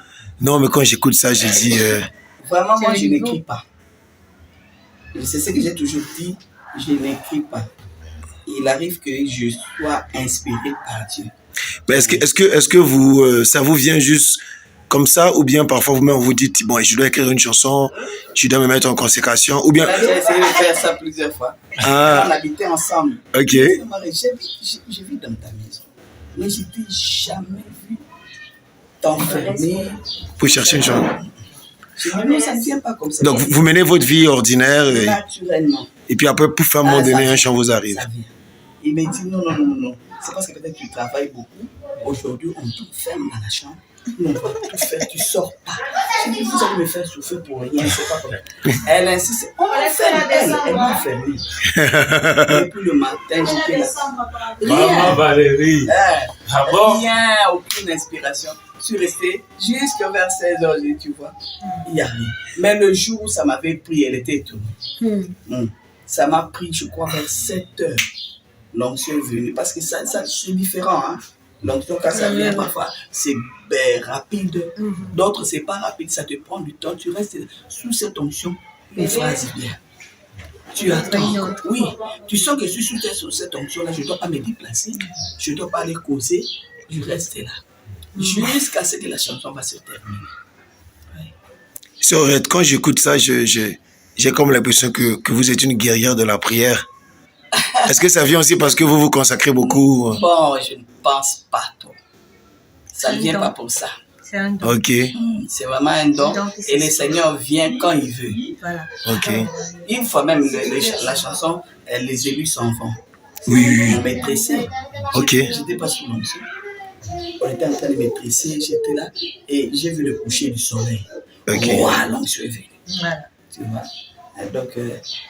Non, mais quand j'écoute ça, je dis... Vraiment, moi, je n'écris pas. C'est ce que j'ai toujours dit, je n'écris pas. Il arrive que je sois inspiré par Dieu. Mais est-ce que vous, ça vous vient juste comme ça, ou bien parfois vous-même vous dites, bon, je dois écrire une chanson, je dois me mettre en consécration, ou bien... Là, j'ai essayé de faire ça plusieurs fois. On habitait ensemble. Ok. J'ai vu dans ta maison, mais je t'ai jamais vu t'enfermer. Pour chercher une chanson. Non, ça ne vient pas comme ça. Donc, vous menez votre vie ordinaire. Naturellement. Et puis après, pour faire un moment donné, un chant vous arrive. Ça vient. Il m'a dit non. C'est parce que peut-être que tu travailles beaucoup. Aujourd'hui, on te ferme dans la chambre. On va tout faire, tu sors pas. Je dis, vous allez me faire souffrir pour rien, c'est pas comme ça. Elle insiste, on m'enferme, elle m'a enfermé. Et puis le matin, j'étais là. Maman Valérie. Rien, aucune inspiration. Je suis resté jusqu'à vers 16h, tu vois. Il n'y a rien. Mais le jour où ça m'avait pris, elle était étonnée. Ça m'a pris, je crois, vers 7h. L'onction est venue. Parce que ça c'est différent, hein. L'onction, quand ça vient, parfois, c'est rapide. D'autres, c'est pas rapide, ça te prend du temps. Tu restes sous cette onction, une phrase vient. Tu attends. Oui, tu sens que je suis sous cette onction-là, je ne dois pas me déplacer, je ne dois pas aller causer, je reste là. Jusqu'à ce que la chanson va se terminer. Ouais. Quand j'écoute ça, j'ai comme l'impression que vous êtes une guerrière de la prière. Est-ce que ça vient aussi parce que vous vous consacrez beaucoup? Bon, je ne pense pas trop. Ça ne vient pas pour ça. C'est un don. Ok. C'est vraiment un don. Et le Seigneur vient quand il veut. Voilà. Ok. Une fois même la chanson, les élus s'en vont. Oui. On maîtrisait. Ok. J'étais pas sous l'onction. On était en train de maîtriser, j'étais là et j'ai vu le coucher du soleil. Ok. Wow, l'onction est venue. Voilà. Tu vois. Et donc,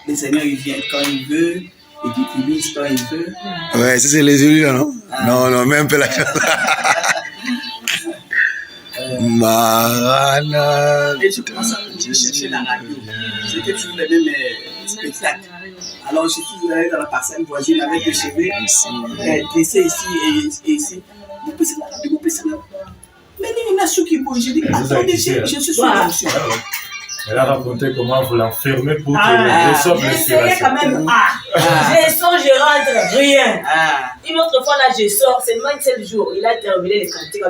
le Seigneur, il vient quand il veut, il utilise quand il veut. Ouais, ça c'est les élus là, non? Non, même un peu la chanson. Marana. Et je commençais à chercher la radio. C'était toujours les mêmes spectacles. Alors, je suis allé dans la parcelle voisine avec des cheveux dressés ici et ici. Vous pouvez la radio, vous pouvez la radio. Mais il y a ceux qui bougent. J'ai dit, attendez, je suis sur l'onction. Elle a raconté comment vous l'enfermez pour que le sort j'essayais quand même. Je sors, je rentre, rien. Une autre fois là, je sors, seulement un seul jour, il a terminé les cantiques.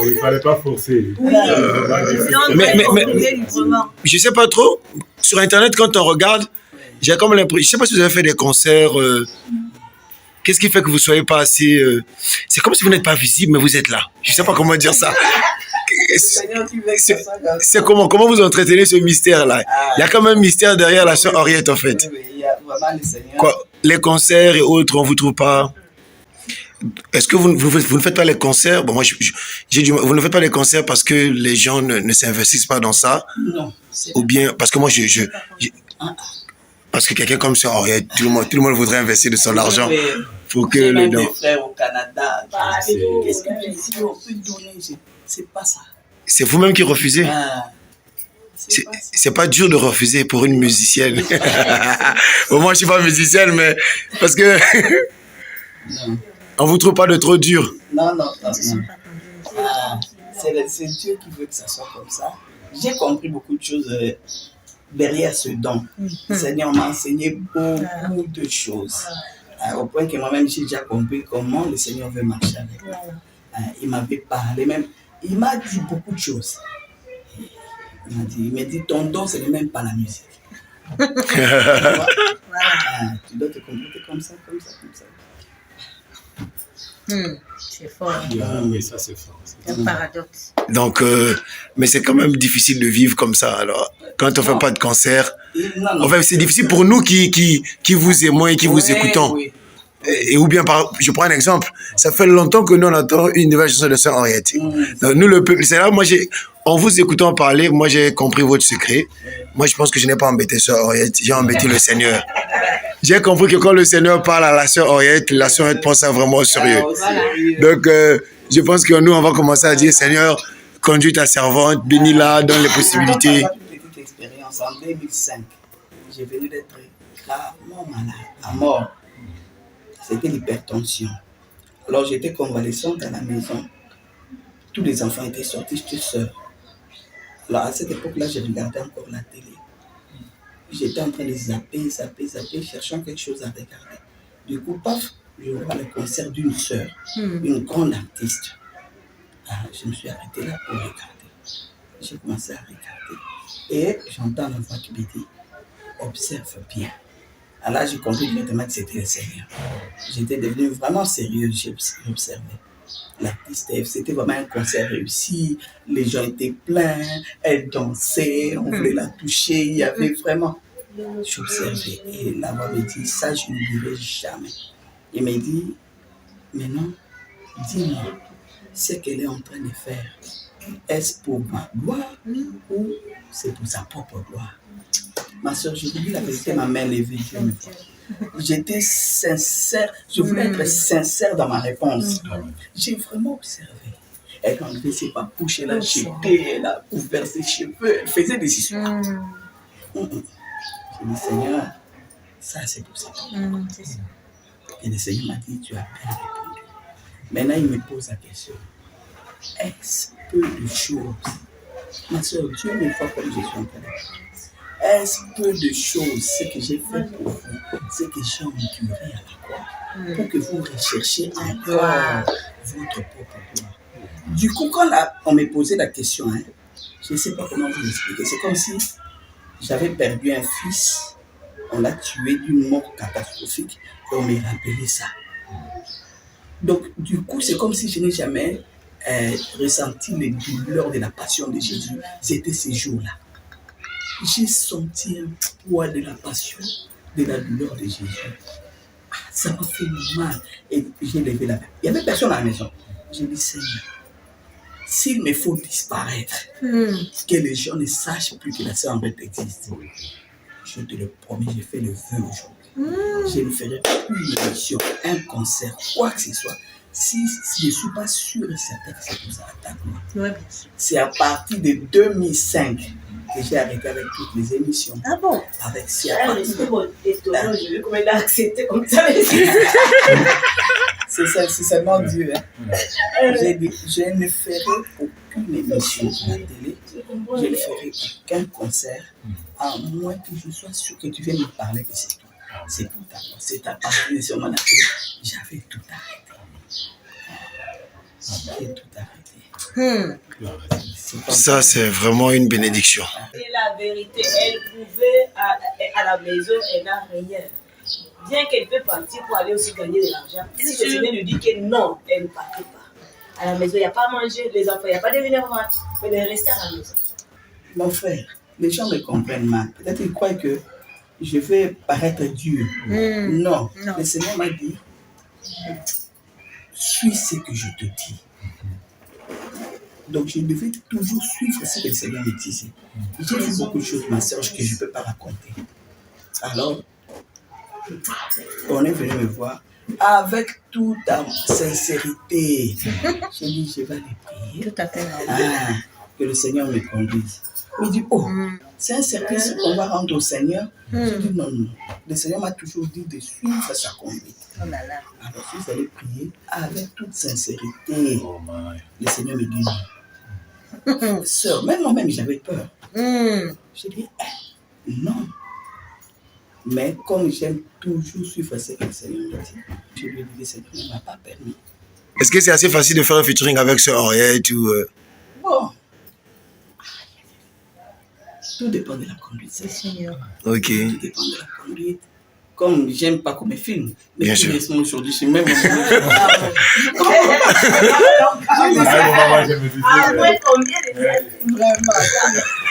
Il ne fallait pas forcer. Oui. Mais je sais pas trop. Sur Internet, quand on regarde, j'ai comme l'impression. Je sais pas si vous avez fait des concerts. Qu'est-ce qui fait que vous ne soyez pas assez... C'est comme si vous n'êtes pas visible, mais vous êtes là. Je ne sais pas comment dire ça. C'est comment vous entretenez ce mystère-là? Il y a quand même un mystère derrière la sœur Henriette, en fait. Il y a vraiment le Seigneur. Quoi, les concerts et autres, on ne vous trouve pas... Est-ce que vous ne faites pas les concerts? Bon, moi, vous ne faites pas les concerts parce que les gens ne s'investissent pas dans ça? Non. Ou bien parce que moi, parce que quelqu'un comme ça, tout le monde voudrait investir de son argent pour que les dons. Mes frères au Canada, qu'est-ce que on peut donner? C'est pas ça. C'est vous-même qui refusez? C'est pas dur de refuser pour une musicienne. Bon, moi, je suis pas musicienne, mais parce que on vous trouve pas de trop dur. Non. C'est Dieu qui veut que ça soit comme ça. J'ai compris beaucoup de choses. Derrière ce don, le Seigneur m'a enseigné beaucoup de choses. Au point que moi-même, j'ai déjà compris comment le Seigneur veut marcher avec moi. Il m'avait parlé même, il m'a dit beaucoup de choses. Il m'a dit, ton don, ce n'est même pas la musique. Tu dois te comporter comme ça. C'est fort. Oui, ça c'est fort. C'est un paradoxe. Donc, mais c'est quand même difficile de vivre comme ça. Alors, quand on ne fait pas de concert, enfin, c'est difficile pour nous qui vous aimons et qui vous écoutons. Oui. Et ou bien, je prends un exemple, ça fait longtemps que nous on entend une nouvelle chanson de Sœur Henriette. Donc, nous, le peuple, c'est là, moi, en vous écoutant parler, moi j'ai compris votre secret. Moi, je pense que je n'ai pas embêté Sœur Henriette, j'ai embêté le Seigneur. J'ai compris que quand le Seigneur parle à la Sœur Henriette, la Sœur Henriette prend ça vraiment au sérieux. Donc, je pense que nous, on va commencer à dire, Seigneur, conduis ta servante, bénis-la, donne les possibilités. Une petite expérience en 2005. J'ai venu d'être gravement malade, à mort. C'était l'hypertension. Alors, j'étais convalescente à la maison. Tous les enfants étaient sortis, j'étais seule. Alors, à cette époque-là, je regardais encore la télé. J'étais en train de zapper, cherchant quelque chose à regarder. Du coup, paf, je vois le concert d'une sœur, une grande artiste. Je me suis arrêté là pour regarder. J'ai commencé à regarder. Et j'entends la voix qui me dit, observe bien. Alors là, j'ai compris directement que c'était le Seigneur. J'étais devenu vraiment sérieux, j'observais. L'artiste, c'était vraiment un concert réussi. Les gens étaient pleins, elle dansait, on voulait la toucher, il y avait vraiment... J'observais et la voix me dit, ça je n'oublierai jamais. Il me dit, mais non, dis-moi, ce qu'elle est en train de faire, est-ce pour ma gloire ou c'est pour sa propre gloire? Ma soeur, je vous dis la vérité, ma main levée. J'étais sincère, je voulais être sincère dans ma réponse. J'ai vraiment observé. Elle a enlevé ses papouches, elle a jeté, elle a ouvert ses cheveux, elle faisait des histoires. J'ai dit, Seigneur, ça c'est pour ça. Et le Seigneur m'a dit, tu as bien répondu. Maintenant, il me pose la question. Est-ce peu de choses Ma soeur, Dieu me voit comme je suis en train de faire. Est-ce peu de choses, ce que j'ai fait pour vous, ce que j'ai enduré à la croix, pour que vous recherchiez encore votre propre gloire. Du coup, quand on me posait la question, je ne sais pas comment vous expliquer, c'est comme si j'avais perdu un fils, on l'a tué d'une mort catastrophique, et on m'a rappelé ça. Donc, du coup, c'est comme si je n'ai jamais ressenti les douleurs de la passion de Jésus. C'était ces jours-là. J'ai senti un poids de la passion, de la douleur de Jésus. Ça m'a fait mal. Et j'ai levé la main. Il n'y avait personne à la maison. J'ai dit, Seigneur, s'il me faut disparaître, que les gens ne sachent plus que la sœur Henriette existe, je te le promets, j'ai fait le vœu aujourd'hui. Je ne ferai plus une émission, un concert, quoi que ce soit. Si je ne suis pas sûr et certain que c'est tout ça attaque. C'est à partir de 2005 que j'ai arrêté avec toutes les émissions. Ah bon? Avec je veux comment il a accepté comme ça. C'est seulement Dieu. J'ai dit, je ne ferai aucune émission à la télé. Je ne ferai aucun concert, à moins que je sois sûr que tu viennes me parler que c'est toi. C'est tout à l'heure. C'est à partir de ce moment-là que j'avais tout arrêté. J'avais tout arrêté. Ça, c'est vraiment une bénédiction. Et la vérité, elle pouvait, à la maison, elle n'a rien. Bien qu'elle peut partir pour aller aussi gagner de l'argent. Si le Seigneur lui dit que non, elle ne partait pas. À la maison, il n'y a pas à manger, les enfants, il n'y a pas de venir voir. Elle est restée à la maison. Mon frère, les gens me comprennent mal. Peut-être qu'ils croient que je vais paraître dur. Non. Le Seigneur m'a dit, suis ce que je te dis. Donc je devais toujours suivre ce que le Seigneur me disait. J'ai vu beaucoup de choses, ma soeur, que je ne peux pas raconter. Alors, on est venu me voir avec toute sincérité. J'ai dit, je vais aller prier. Tout à fait normal. Que le Seigneur me conduise. Il dit, c'est un service qu'on va rendre au Seigneur. J'ai dit, non. Le Seigneur m'a toujours dit de suivre sa conduite. Alors, si vous allez prier avec toute sincérité, le Seigneur me dit non. Sœur, même moi-même, j'avais peur. J'ai dit, non. Mais comme j'aime toujours suivre ce que le Seigneur me dit, je lui ai dit, le Seigneur ne m'a pas permis. Est-ce que c'est assez facile de faire un featuring avec Sœur Henriette ou Bon. Tout dépend de la conduite. Seigneur. Ok. Tout dépend de la conduite. Comme j'aime pas comme mes films. Mais bien sûr. Aujourd'hui, je suis même.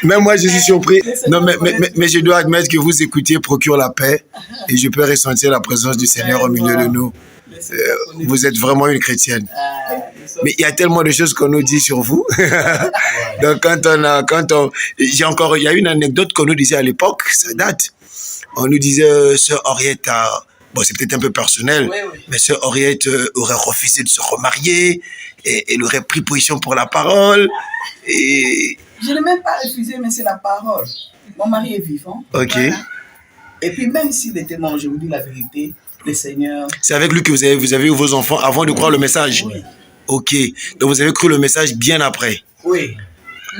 Même moi, je suis surpris. Non, mais je dois admettre que vous écoutiez Procure la paix et je peux ressentir la présence du Seigneur au milieu de nous. Vous êtes vraiment une chrétienne. Mais il y a tellement de choses qu'on nous dit sur vous. Donc il y a une anecdote qu'on nous disait à l'époque, ça date. On nous disait, Sœur Henriette bon, c'est peut-être un peu personnel, mais Sœur Henriette aurait refusé de se remarier et elle aurait pris position pour la parole. Et... Je n'ai même pas refusé, mais c'est la parole. Mon mari est vivant. Ok. Voilà. Et puis même s'il était mort, je vous dis la vérité, le Seigneur... C'est avec lui que vous avez eu vos enfants avant de croire le message? Oui. Ok. Donc vous avez cru le message bien après? Oui.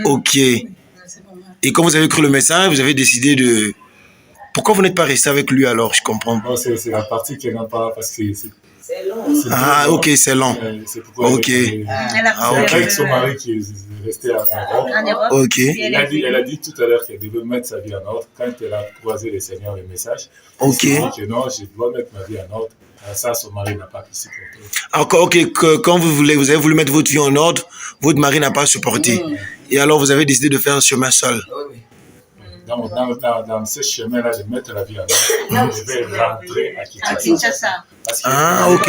Ok. Et quand vous avez cru le message, vous avez décidé de... Pourquoi vous n'êtes pas resté avec lui alors? Je comprends. Non, c'est la partie qui n'a pas... Parce que c'est long. Ah, ok, c'est long. C'est pourquoi ok. Avec son mari qui est resté en Europe. Ok. Elle a dit tout à l'heure qu'elle devait mettre sa vie en ordre. Quand elle a croisé le Seigneur, le message, ok. Elle a dit que non, je dois mettre ma vie en ordre. Ça, son mari n'a pas pu supporter. Encore, ok, quand vous avez voulu mettre votre vie en ordre, votre mari n'a pas supporté. Et alors, vous avez décidé de faire un chemin seul. Dans ce chemin-là, de mettre la vie en ordre, je vais rentrer à Kinshasa. Ah, ok.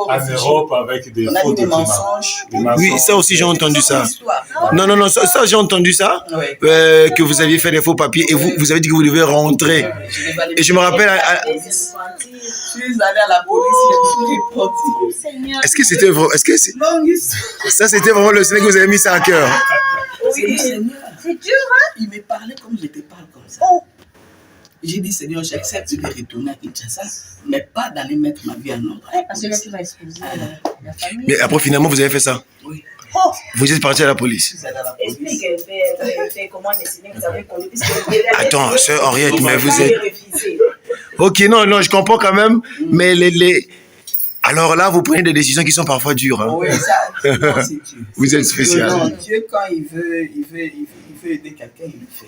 En Europe, avec des faux documents. Oui, ça aussi, j'ai entendu ça. Non, ça j'ai entendu ça. Que vous aviez fait des faux papiers et vous avez dit que vous devez rentrer. Et je me rappelle... Je suis allé à la police, je suis reparti. Est-ce que c'était vrai? Ça, c'était vraiment le Seigneur que vous avez mis ça à cœur? Oui, c'est dur, hein? Il me parlait comme je te parle comme ça. J'ai dit, Seigneur, j'accepte de retourner à Kinshasa, mais pas d'aller mettre ma vie en ordre. Parce que là, tu vas exposer la famille. Mais après, finalement, vous avez fait ça? Oui. Oh. Vous êtes parti à la police. Explique comment les signes vous avez connu. Attends, sœur Henriette, mais vous êtes... Ok, non, je comprends quand même, mais alors là, vous prenez des décisions qui sont parfois dures. Hein. Oui, ça, c'est dur. Vous êtes spécial. Non, Dieu, quand il veut aider quelqu'un, il le fait.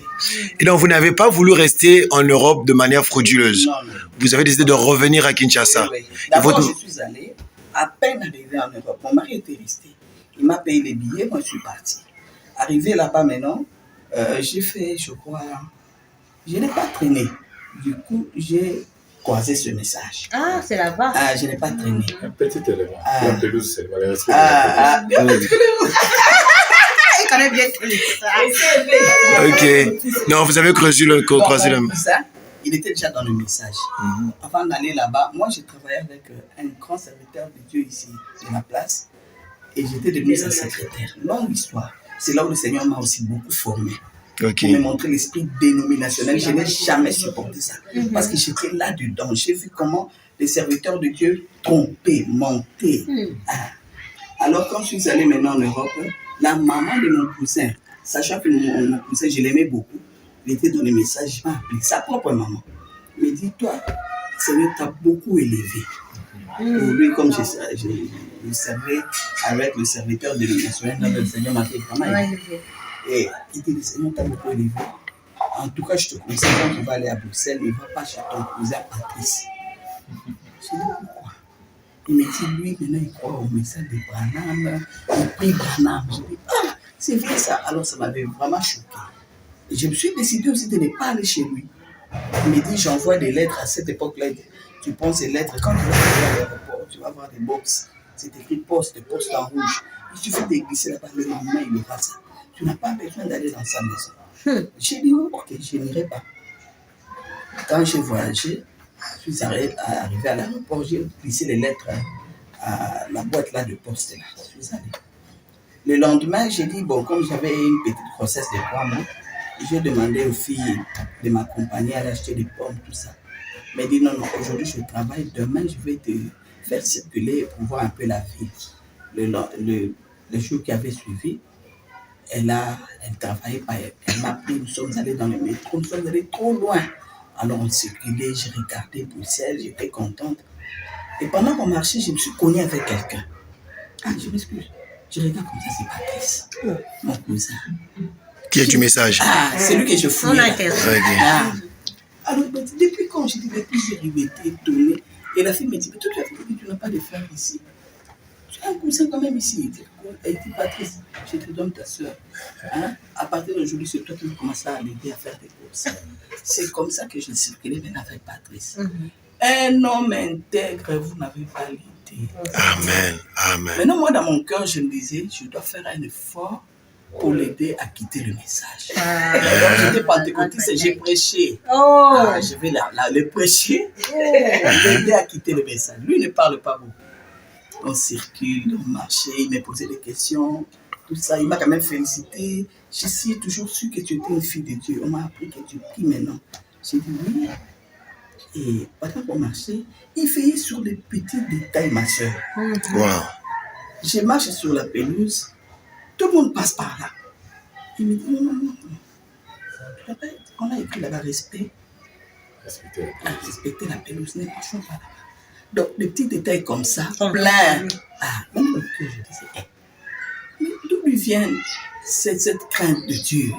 Et donc, vous n'avez pas voulu rester en Europe de manière frauduleuse. Non. Vous avez décidé de revenir à Kinshasa. Oui. D'abord, je suis allé, à peine arrivé en Europe, mon mari était resté. Il m'a payé les billets, moi je suis parti. Arrivé là-bas maintenant, j'ai fait, je crois, je n'ai pas traîné. Du coup, j'ai croisé ce message. Ah, c'est là-bas. Ah, je n'ai pas traîné. Un petit élément. La pelouse, c'est le respect. Il connaît bien tout ça. Ok. Non, vous avez croisé le... Ça, il était déjà dans le message. Avant d'aller là-bas, moi j'ai travaillé avec un grand serviteur de Dieu ici, de la place, et j'étais devenu sa secrétaire. Longue histoire. C'est là où le Seigneur m'a aussi beaucoup formé. Pour me montrer l'esprit dénominationnel. Je n'ai jamais supporté ça. Parce que j'étais là-dedans. J'ai vu comment les serviteurs de Dieu trompaient, mentaient. Alors quand je suis allé maintenant en Europe, la maman de mon cousin, sachant que mon cousin, je l'aimais beaucoup, il était dans les messages, il m'a appelé, sa propre maman. Il me dit, toi, le Seigneur t'a beaucoup élevé. Pour lui, comme je servais avec le serviteur de dénominationnel, le Seigneur m'a fait vraiment élevé. Et il dit, le Seigneur t'a beaucoup élevé. En tout cas, je te conseille, quand tu vas aller à Bruxelles, ne va pas chez ton cousin Patrice. Je dis, pourquoi? Il me dit, lui, maintenant, il croit au message de Branham, il prie Branham. Je dis, ah, c'est vrai ça. Alors, ça m'avait vraiment choqué. Et je me suis décidé aussi de ne pas aller chez lui. Il me dit, j'envoie des lettres à cette époque-là. Tu prends ces lettres, quand tu vas aller à l'aéroport, tu vas voir des box. C'est écrit poste en rouge. Il suffit de glisser là-bas, le lendemain, il aura ça. Tu n'as pas besoin d'aller dans sa maison. J'ai dit, ok, je n'irai pas. Quand j'ai voyagé, je suis arrivé à l'aéroport, j'ai glissé les lettres à la boîte là de poste là. Je suis allé. Le lendemain, j'ai dit, bon, comme j'avais une petite grossesse de 3 mois, j'ai demandé aux filles de m'accompagner à acheter des pommes, tout ça. Mais dit non, aujourd'hui je travaille, demain je vais te faire circuler pour voir un peu la ville. Le jour qui avait suivi, elle travaillait pas, elle m'a pris, nous sommes allés dans le métro, nous sommes allés trop loin. Alors on circulait, j'ai regardé Bruxelles, j'étais contente. Et pendant qu'on marchait, je me suis cognée avec quelqu'un. Ah, je m'excuse. Je regarde comme ça, c'est Patrice, mon cousin. Qui est du message? Ah, c'est lui que je fouillais. Alors, depuis quand j'ai dit, depuis j'ai été étonnée. Et la fille me dit, mais toi, tu n'as pas de frère ici. Tu as un cousin quand même ici. Elle dit, Patrice, je te donne ta soeur. Hein? À partir d'aujourd'hui, c'est toi qui commences à l'aider à faire des courses. C'est comme ça que je circulais maintenant avec Patrice. Un homme intègre, vous n'avez pas l'idée. Amen. Maintenant, moi, dans mon cœur, je me disais, je dois faire un effort pour l'aider à quitter le message. Alors, j'étais pentecôtiste et j'ai prêché. Je vais le prêcher, l'aider à quitter le message. Lui ne parle pas beaucoup. On circule, on marchait, il m'a posé des questions, tout ça. Il m'a quand même félicité. Je suis toujours su que tu étais une fille de Dieu. On m'a appris que tu pries maintenant. J'ai dit oui. Et pendant qu'on marchait, il veillait sur les petits détails, ma soeur. Je marche sur la pelouse. Tout le monde passe par là. Il me dit non. On a écrit là-bas respect. Respecter la pelouse, ne marchons pas là-bas. Donc, des petits détails comme ça, plein. Même le cœur, je disais, mais d'où lui vient cette crainte de Dieu?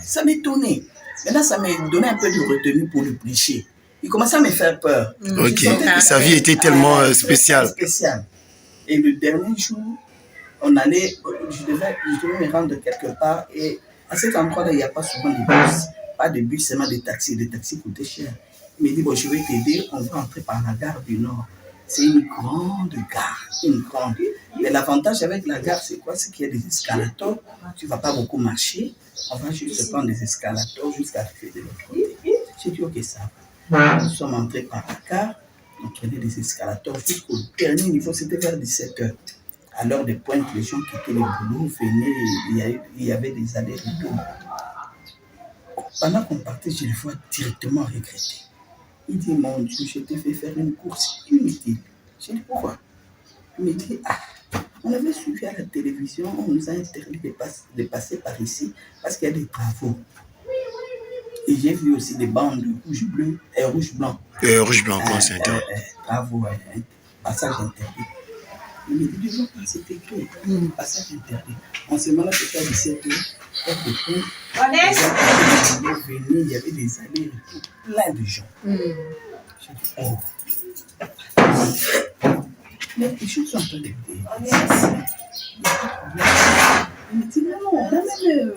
Ça m'étonnait. Maintenant, ça m'a donné un peu de retenue pour le prêcher. Il commençait à me faire peur. Sa vie était tellement spéciale. Et le dernier jour, je devais me rendre quelque part et à cet endroit-là, il n'y a pas souvent de bus. Pas de bus, seulement des taxis. Les taxis coûtaient cher. Il me dit, bon, je vais t'aider, on va entrer par la gare du Nord. C'est une grande gare, Mais l'avantage avec la gare, c'est quoi? C'est qu'il y a des escalators. Tu ne vas pas beaucoup marcher. On va juste prendre des escalators jusqu'à arriver de l'autre côté. J'ai dit, ok, ça va. Nous sommes entrés par la gare. On prenait des escalators jusqu'au dernier niveau. C'était vers 17h. À l'heure de pointe, les gens quittaient le boulot, venaient, il y avait des allers-retours. Pendant qu'on partait, je le vois directement regretter. Il dit, mon Dieu, je t'ai fait faire une course inutile. J'ai dit, pourquoi? Il me dit, On avait suivi à la télévision, on nous a interdit de passer par ici parce qu'il y a des travaux. Et j'ai vu aussi des bandes rouge-bleu et rouge-blanc. Rouge-blanc, quoi, c'est interdit. Travaux, passage interdit. Il me dit, du pas c'est écrit, passage interdit. En ce moment-là, c'était à 17h, il y avait des allées, plein de gens. J'ai dit, oh. Mais les choses sont en train de il me dit, non,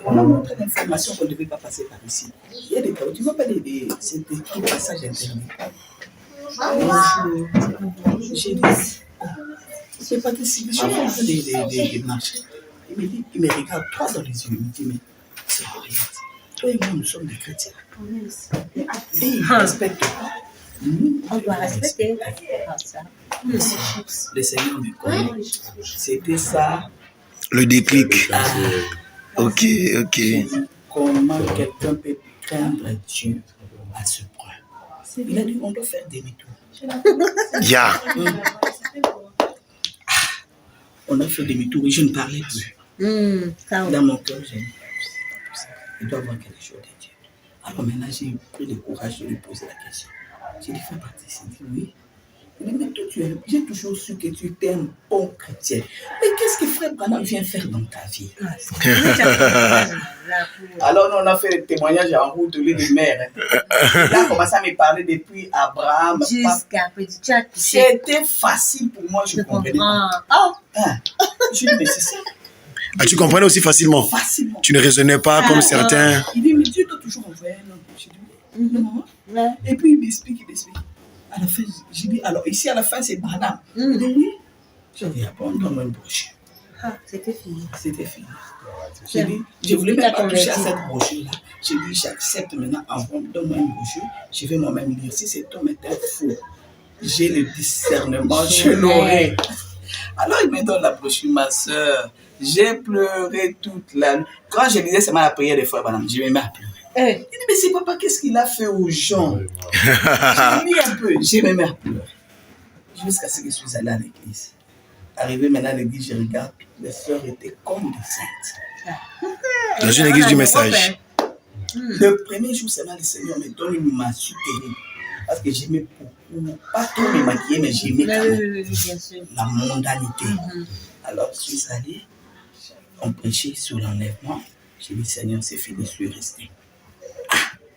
on a montré l'information qu'on ne devait pas passer par ici. Il y a des cas où tu ne vois pas c'est des passages interdits. J'ai dit, c'est pas que si je suis en train de marcher. Il me regarde droit dans les yeux. Il me dit, mais c'est rien. Toi et moi, nous sommes des chrétiens. Et il respecte pas. On doit respecter. Le Seigneur me connaît. C'était ça. Le déclic. Ok. Comment quelqu'un peut craindre Dieu à ce point? Il a dit, on doit faire demi-tour. On a fait demi-tour et je ne parlais plus. Dans mon cœur, j'ai dit, il doit y avoir quelque chose de Dieu. Alors maintenant, j'ai pris le courage de lui poser la question. J'ai dit, fais partie. Il dit, oui. Il dit, mais toi, j'ai toujours su que tu étais un bon chrétien. Mais qu'est-ce que Frère Branham vient faire dans ta vie? Alors, nous, on a fait le témoignage en route de l'île de mer. Il a commencé à me parler depuis Abraham. Jusqu'à petit chat. C'était facile pour moi, je comprenais pas. Je dis, mais c'est ça. Ah, tu comprenais aussi facilement? Facilement. Tu ne raisonnais pas comme certains. Il dit, mais Dieu t'a toujours envoyé un homme. Je dis, non. Et puis il m'explique. À la fin, j'ai dit, alors ici à la fin c'est Branham. Il dit oui. J'ai dit, bon, donne-moi une brochure. C'était fini. J'ai dit, je voulais même pas toucher à cette brochure-là. J'ai dit, j'accepte maintenant, donne-moi une brochure. Je vais moi-même lire. Si cet homme était fou, j'ai le discernement, je l'aurai. Alors il me donne la brochure, ma soeur. J'ai pleuré toute la nuit. Quand je lisais seulement la prière des frères Branham, je me mets à pleurer. Il dit, mais c'est papa, qu'est-ce qu'il a fait aux gens? Je lis un peu, je me mets à pleurer. Jusqu'à ce que je suis allé à l'église. Arrivé maintenant à l'église, je regarde, les sœurs étaient comme des saintes. Dans une église du message. Le premier jour, seulement le Seigneur me donne une massue terrible. Parce que j'aimais beaucoup, pas trop me maquiller, mais j'aimais quand même la mondanité. Alors je suis allé, on prêchait sur l'enlèvement. J'ai dit, Seigneur, c'est fini, je suis resté.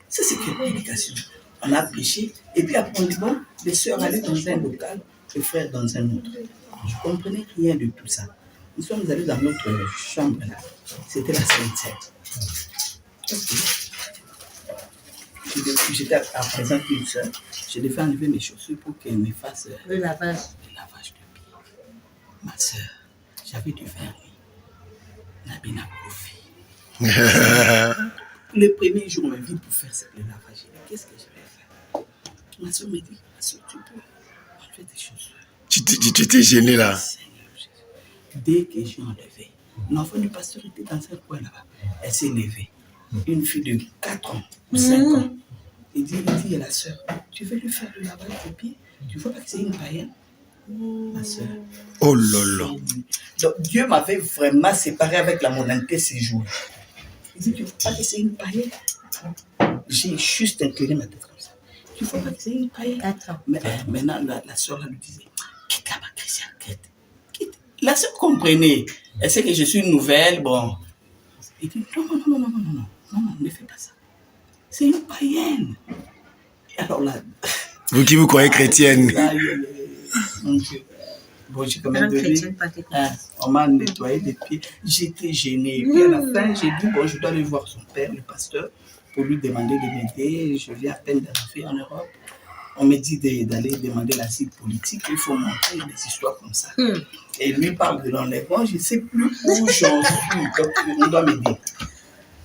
Ça c'est quelle prédication? On a prêché, et puis après on dit, bon, les sœurs allaient dans un local, les frères dans un autre. Je ne comprenais rien de tout ça. Nous sommes allés dans notre chambre là. C'était la Sainte-Seine. J'étais à présent une sœur. Je devais enlever mes chaussures pour qu'elle me fasse le lavage de pied. Ma sœur, j'avais du vin. Nabina Kofi. Le premier jour, on m'invite pour faire le lavage. Qu'est-ce que je vais faire? Ma soeur me dit, ma soeur, tu peux enlever tes chaussures. Tu t'es gêné là. Dès que j'ai enlevé, l'enfant du pasteur était dans un coin là-bas. Elle s'est levée. Une fille de 4 ans ou 5 ans. Il dit à la soeur, tu veux lui faire le lavage de pied? Tu ne vois pas que c'est une païenne? Ma soeur. Oh là là. Donc Dieu m'avait vraiment séparé avec la mondanité ces jours. Il dit, tu ne vois pas que c'est une païenne? J'ai juste incliné ma tête comme ça. Tu ne vois pas que c'est une païenne? Mais maintenant, la soeur lui disait, quitte là-bas, Christian, quitte. La soeur comprenait. Elle sait que je suis une nouvelle, bon. Il dit, non, ne fais pas ça. C'est une païenne. Et alors là... Vous qui vous croyez chrétienne. Mon Dieu. Bon, j'ai quand même donné... on m'a nettoyé les pieds. J'étais gênée. Et puis à la fin, j'ai dit, bon, je dois aller voir son père, le pasteur, pour lui demander de m'aider. Je viens à peine d'arriver en Europe. On me dit d'aller demander l'asile politique. Il faut montrer des histoires comme ça. Et lui parle de l'enlèvement. Je ne sais plus où j'en suis. Donc, on doit m'aider.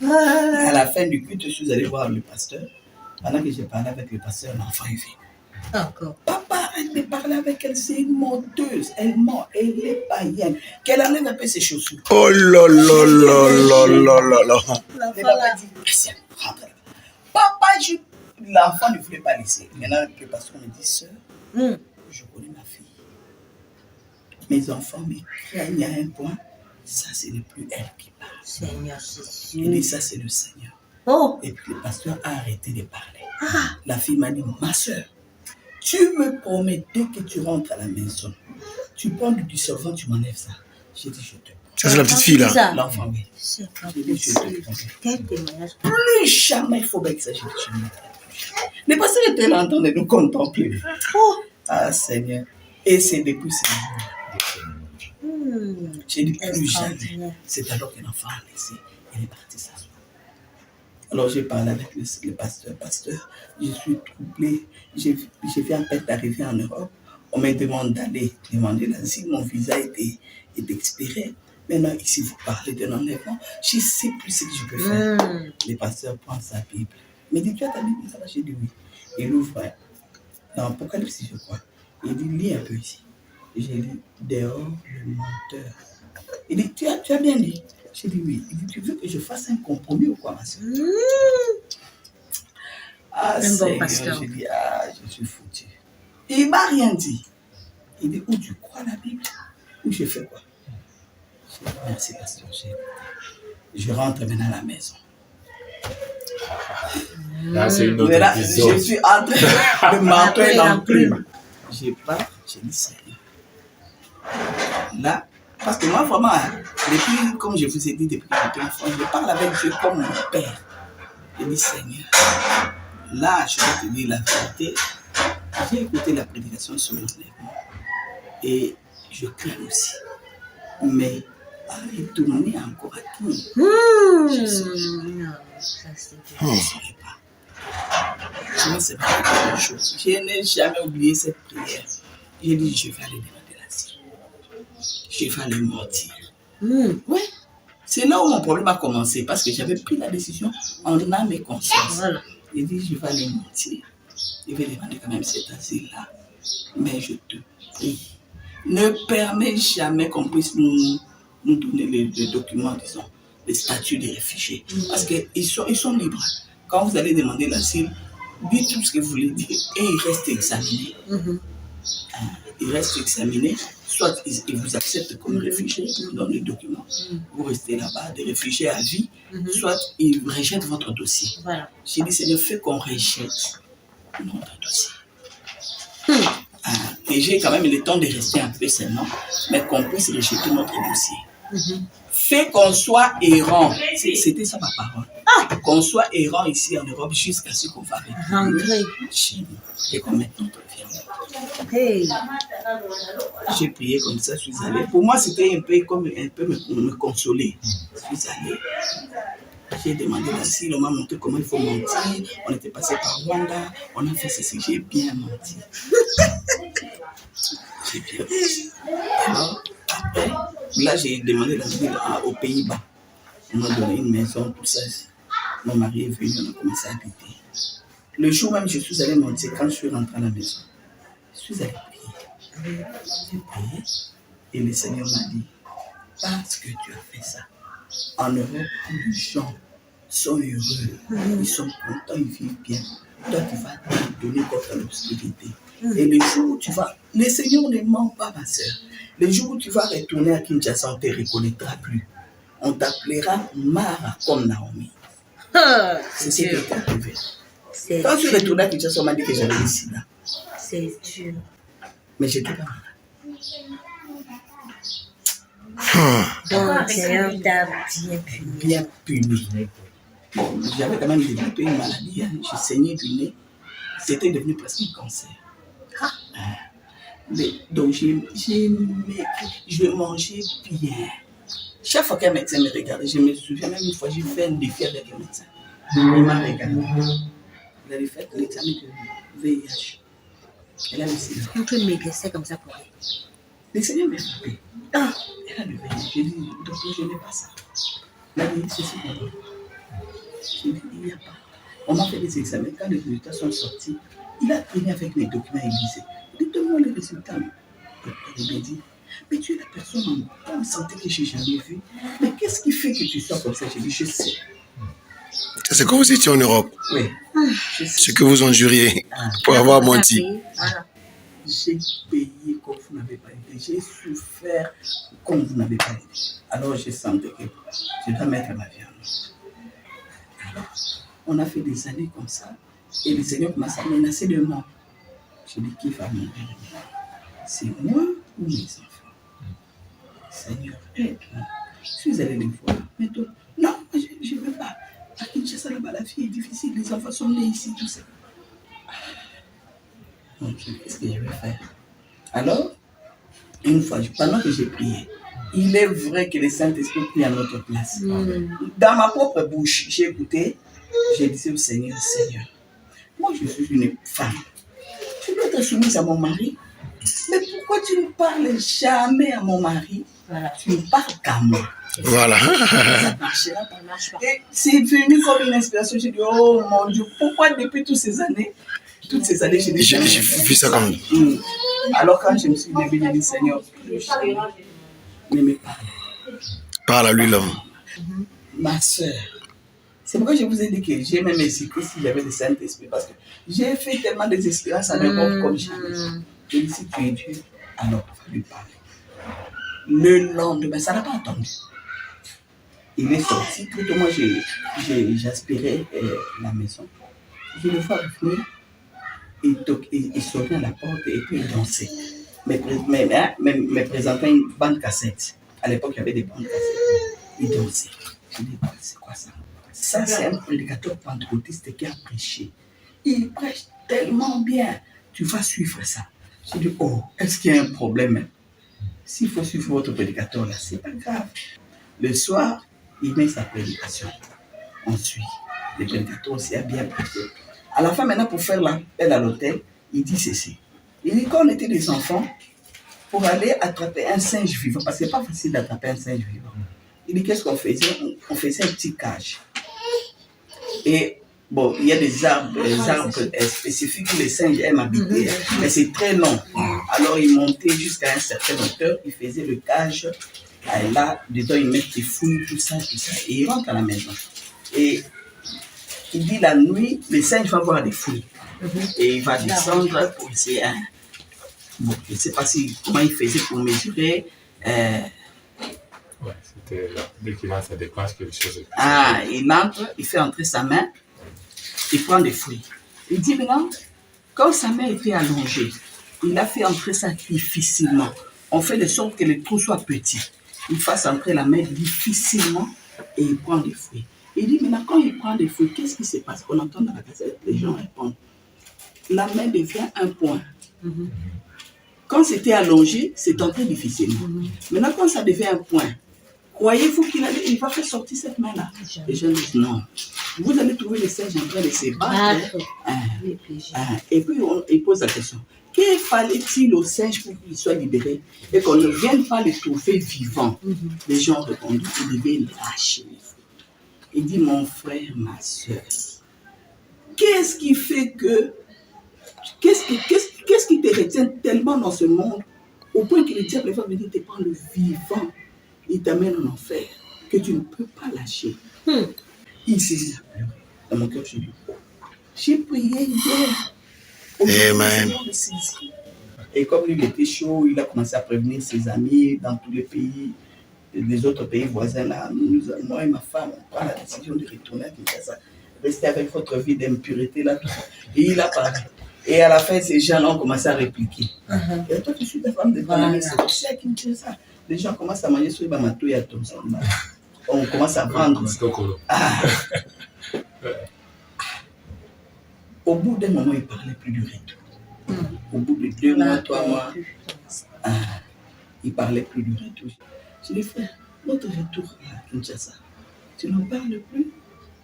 À la fin du culte, je suis allé voir le pasteur. Pendant que j'ai parlé avec le pasteur, l'enfant est venu. Encore. Papa, arrête de parler avec elle, c'est une menteuse. Elle ment, elle est païenne. Qu'elle enlève un peu ses chaussures. Oh là là là là là là là. Le papa dit, Christian, rentre là. Papa, l'enfant ne voulait pas laisser. Maintenant, le pasteur me dit, sœur, je connais ma fille. mes enfants me craignent à un point, ça ce n'est plus elle qui parle. Seigneur Jésus. Il dit, ça c'est le Seigneur. Oh. Et puis le pasteur a arrêté de parler. La fille m'a dit, ma soeur, tu me promets dès que tu rentres à la maison, tu prends du solvant, tu m'enlèves ça. J'ai dit, je te promets. Ça, c'est la petite fille, là. L'enfant, oui. C'est pas J'ai dit, je te promets. Quel témoignage. Plus jamais il faut que ça, j'ai dit, je ne mettrai plus. Le pasteur était là en train de nous contempler. Ah, Seigneur. Et c'est depuis ce jour. J'ai dit, plus jamais. C'est alors que l'enfant a laissé. Elle est partie s'asseoir. Alors j'ai parlé avec le pasteur. Pasteur, je suis troublé. Je viens à peine d'arriver en Europe. On me demande d'aller demander l'asile. Mon visa est expiré. Maintenant, ici, vous parlez d'un enlèvement. Je ne sais plus ce que je peux faire. Le pasteur prend sa Bible. Il me dit, tu as ta Bible? Ça va? J'ai dit oui. Il ouvre dans Apocalypse, je crois. Il dit, lis un peu ici. J'ai dit, dehors le menteur. Il dit, tu as bien dit? J'ai dit oui. Il dit, tu veux que je fasse un compromis ou quoi, ma soeur? Ah, un bon pasteur. J'ai dit, ah, je suis foutu. Et il ne m'a rien dit. Il dit, où tu crois la Bible? Où je fais quoi? J'ai dit, merci, pasteur. Je rentre maintenant à la maison. Là, c'est une autre là, épisode. je suis en train de marteler l'enclume. Je pars, j'ai dit, Seigneur. Là, parce que moi, vraiment, depuis, comme je vous ai dit, depuis que j'étais enfant, je parle avec Dieu comme mon père. Je dis, Seigneur, là, je vais te dire la vérité. J'ai écouté la prédication sur l'enlèvement. Et je crains aussi. Mais à retourner encore à qui? Je ne saurais pas. Je ne sais pas quelque chose. Je n'ai jamais oublié cette prière. J'ai dit, je vais aller demander l'asile. Je vais aller mentir. Oui. C'est là où mon problème a commencé, parce que j'avais pris la décision en âme et conscience. Voilà. J'ai dit, je vais aller mentir. Je vais demander quand même cet asile-là. Mais je te prie, ne permets jamais qu'on puisse nous donner les documents, disons, les statuts des réfugiés. Parce qu'ils sont libres. Quand vous allez demander l'asile, dites tout ce que vous voulez dire et il reste examiné. Il reste examiné. Soit ils vous acceptent comme réfugié, ils vous donnent les documents, vous restez là-bas, des réfugiés à vie, soit ils rejettent votre dossier. Voilà. J'ai dit, Seigneur, fais qu'on rejette notre dossier. Et j'ai quand même le temps de rester un peu seulement, mais qu'on puisse rejeter notre dossier. Fais qu'on soit errant. C'était ça ma parole. Qu'on soit errant ici en Europe jusqu'à ce qu'on va rentrer chez nous et qu'on mette notre vie en ordre. Hey. J'ai prié comme ça, je suis allé. Pour moi, c'était un peu comme me consoler. Je suis allé. J'ai demandé l'asile, on m'a montré comment il faut mentir. On était passé par Rwanda, on a fait ceci, j'ai bien menti. J'ai bien menti. Alors, après, là, j'ai demandé l'asile aux Pays-Bas. On m'a donné une maison, tout ça. Mon mari est venu, on a commencé à habiter. Le jour même, je suis allé mentir quand je suis rentré à la maison. Je suis allé prier. J'ai prié et le Seigneur m'a dit, parce que tu as fait ça, en Europe, les gens sont heureux, ils sont contents, ils vivent bien. Toi, tu vas te donner contre l'obscurité. Et le jour où tu vas, le Seigneur ne ment pas, ma soeur. Le jour où tu vas retourner à Kinshasa, on ne te reconnaîtra plus. On t'appellera Mara comme Naomi. C'est ce qui est arrivé. Quand je suis retourné à Kinshasa, on m'a dit que j'avais le sida. C'est dur. Mais j'étais pas malade. Donc, le Seigneur t'a bien puni. Bien puni. Bon, j'avais quand même développé une maladie. Hein. Je saignais du nez. C'était devenu presque un cancer. Donc, je mangeais bien. Chaque fois qu'un médecin me regardait, je me souviens même une fois, j'ai fait un défi avec un médecin. Il m'a regardé. Il avait fait l'examen de VIH. Elle a le sida. On peut maigrir comme ça pour elle. Le Seigneur m'a frappé. Elle a le VIH. J'ai dit, docteur, je n'ai pas ça. Il a dit, c'est ça. J'ai dit, il n'y a pas. On m'a fait des examens. Quand les résultats sont sortis, il a pris avec mes documents et disait, dites-moi les résultats. Il m'a dit, mais tu es la personne en bonne santé que je n'ai jamais vue. Mais qu'est-ce qui fait que tu sors comme ça? J'ai dit, je sais. C'est quand vous étiez en Europe. Oui. Ce que vous en juriez pour avoir menti. Voilà. j'ai payé comme vous n'avez pas idée. J'ai souffert comme vous n'avez pas idée. Alors j'ai senti que je dois mettre ma vie en ordre. Alors, on a fait des années comme ça. Et le Seigneur commence à menacer de mort. Je dis, qui va mourir? C'est moi ou mes enfants? Seigneur, aide-moi. Je suis allé les voir. Mais toi, non, je ne veux pas. À Kinshasa, là-bas, la vie est difficile. Les enfants sont nés ici, tout ça. Mon Dieu, qu'est-ce que je vais faire? Alors, une fois, pendant que j'ai prié, il est vrai que le Saint-Esprit prie à notre place. Dans ma propre bouche, j'ai écouté, j'ai dit au Seigneur, Seigneur, moi je suis une femme. Tu dois être soumise à mon mari. Mais pourquoi tu ne parles jamais à mon mari? Tu ne parles qu'à moi. Voilà. Ça marchera pas. Et c'est venu comme une inspiration. J'ai dit, oh mon Dieu, pourquoi depuis toutes ces années, j'ai dit, j'ai vu ça quand même. Alors quand je me suis levé, j'ai dit, Seigneur, ne me parle. Parle à lui l'homme. Ma soeur. C'est pourquoi je vous ai dit que j'ai même hésité s'il y avait le Saint-Esprit. Parce que j'ai fait tellement des expériences en Europe comme jamais. Je dis, si tu es Dieu, alors il va lui parler. Le lendemain, ça n'a pas attendu. Il est sorti, tout au moins j'aspirais la maison. Je le vois venir, il sonnait à la porte et puis il dansait. Me présentait une bande cassette. À l'époque, il y avait des bandes cassettes. Il dansait. Je dis, c'est quoi ça? Ça, c'est un prédicateur pentecôtiste qui a prêché. Il prêche tellement bien. Tu vas suivre ça. Je dis, oh, est-ce qu'il y a un problème? S'il faut suivre votre prédicateur là, c'est pas grave. Le soir, il met sa prédication. On suit. Le prédicateur aussi a bien prêché. À la fin, maintenant, pour faire l'appel à l'hôtel, il dit ceci. Il dit, quand on était des enfants, pour aller attraper un singe vivant, parce que c'est pas facile d'attraper un singe vivant. Il dit, qu'est-ce qu'on faisait? On faisait un petit cage. Et bon, il y a des arbres spécifiques où les singes aiment habiter, mais c'est très long. Alors, il montait jusqu'à un certain hauteur, il faisait le cage, et là, dedans, il met des fouilles, tout ça, et il rentre à la maison. Et il dit, la nuit, les singes vont voir des fouilles. Et il va descendre pour essayer. Bon, je ne sais pas comment il faisait pour mesurer. Ouais, c'était dès qu'il lance, ça dépasse quelque chose. Il entre, il fait entrer sa main, il prend des fruits. Il dit maintenant, quand sa main était allongée, il a fait entrer ça difficilement. On fait de sorte que le trou soit petit. Il fasse entrer la main difficilement et il prend des fruits. Il dit maintenant, quand il prend des fruits, qu'est-ce qui se passe? On entend dans la cassette, les gens répondent. La main devient un point. Quand c'était allongé, c'est entré difficilement. Maintenant, quand ça devient un point, croyez-vous qu'il va faire sortir cette main-là? Les gens disent non. Vous allez trouver les singes en train de se battre. Et puis, il pose la question. Que fallait-il aux singes pour qu'ils soient libérés et qu'on ne vienne pas les trouver vivants? Les gens répondent qu'ils devaient lâcher les fruits. Il dit, mon frère, ma soeur, qu'est-ce qui fait que... Qu'est-ce qui te retient tellement dans ce monde au point que le diable va venir te prendre le vivant, il t'amène en enfer, que tu ne peux pas lâcher. Il s'est mis à pleurer. Dans mon cœur, j'ai prié hier. Amen. Et comme lui, il était chaud, il a commencé à prévenir ses amis dans tous les pays, les autres pays voisins là. Moi et ma femme, on prend la décision de retourner à Kinshasa, rester avec votre vie d'impureté là, tout ça. Et il a parlé. Et à la fin, ces gens-là ont commencé à répliquer. Et toi, tu suis ta femme de Panama, c'est aussi à Kinshasa. Les gens commencent à manger sur les bamato et à Thompson. On commence à vendre. Au bout d'un moment, il ne parlait plus du retour. Au bout de 2 mois, 3 mois, il ne parlait plus du retour. Je dis, frère, notre retour à Kinshasa, tu n'en parles plus?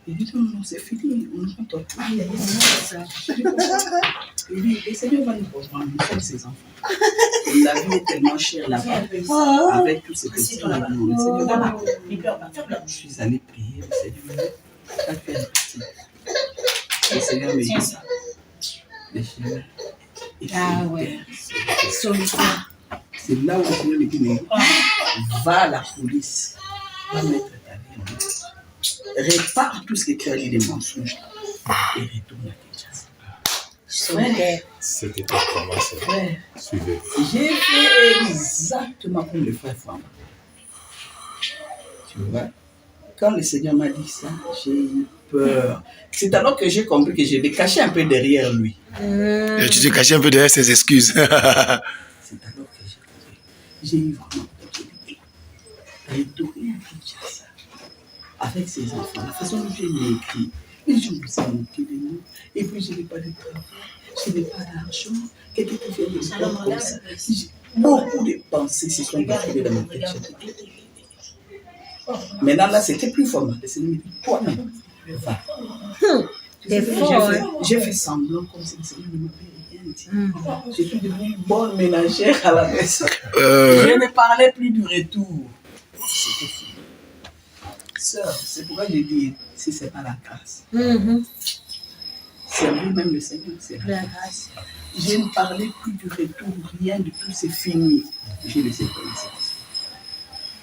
Il dit, non, c'est fini, on ne compte pas. Il dit, le Seigneur va nous reprendre, nous sommes ses enfants. La vie est tellement chère là-bas, avec tous ces petits gens. Je suis allé prier, le Seigneur a fait un petit. Le Seigneur me dit ça. Le Seigneur c'est là où le Seigneur me dit, mais va à la police, va mettre ta vie en œuvre. Répare tout ce que tu as dit des mensonges et retourne à Kinshasa. Cette étape commence. Suivez. J'ai fait exactement comme le frère Fouamba. Tu vois, quand le Seigneur m'a dit ça, j'ai eu peur. C'est alors que j'ai compris que je l'ai caché un peu derrière lui. Et tu te cachais un peu derrière ses excuses. C'est alors que j'ai compris. J'ai eu vraiment peur. Retourner à Kinshasa avec ses enfants, la façon dont je l'ai écrit. Les gens me sont moqués de nous. Et puis je n'ai pas de travail, je n'ai pas d'argent. Quelqu'un qui vient de me faire comme ça. Beaucoup de pensées se sont défilées dans mon tête. Maintenant, là, c'était plus fort. Le Seigneur me dit, toi-même, va. J'ai fait semblant comme si le Seigneur ne m'avait rien dit. Je suis devenue une bonne ménagère à la maison. Je ne parlais plus du retour. C'était fini. Sœur, c'est pourquoi j'ai dit, si ce n'est pas la grâce. C'est lui-même le Seigneur, c'est la grâce. Je ne parlais plus du retour, rien de tout, c'est fini. J'ai laissé connaître.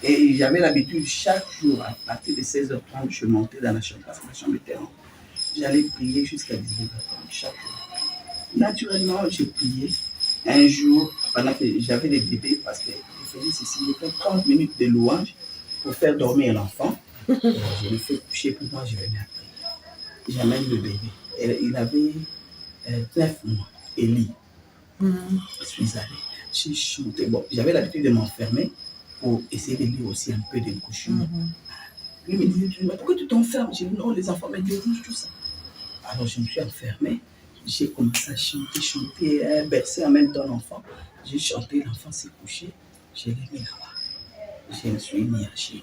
Et j'avais l'habitude, chaque jour, à partir de 16h30, je montais dans la chambre, parce que la chambre était en. J'allais prier jusqu'à 18h30 chaque jour. Naturellement, j'ai prié. Un jour, pendant que j'avais des bébés, parce que je faisais ceci, il fait 30 minutes de louange pour faire dormir l'enfant. Je le fais coucher, pour moi, je vais bien prier. J'amène le bébé. Il avait 9 mois, Élie. Je suis allé, j'ai chanté. Bon, j'avais l'habitude de m'enfermer pour essayer de lire aussi un peu des couchures. Lui me disait, mais pourquoi tu t'enfermes? J'ai dit, non, les enfants me dérangent, tout ça. Alors je me suis enfermé. J'ai commencé à chanter, bercer en même temps l'enfant. J'ai chanté, l'enfant s'est couché. Je l'ai mis là-bas. Je me suis mis à genoux.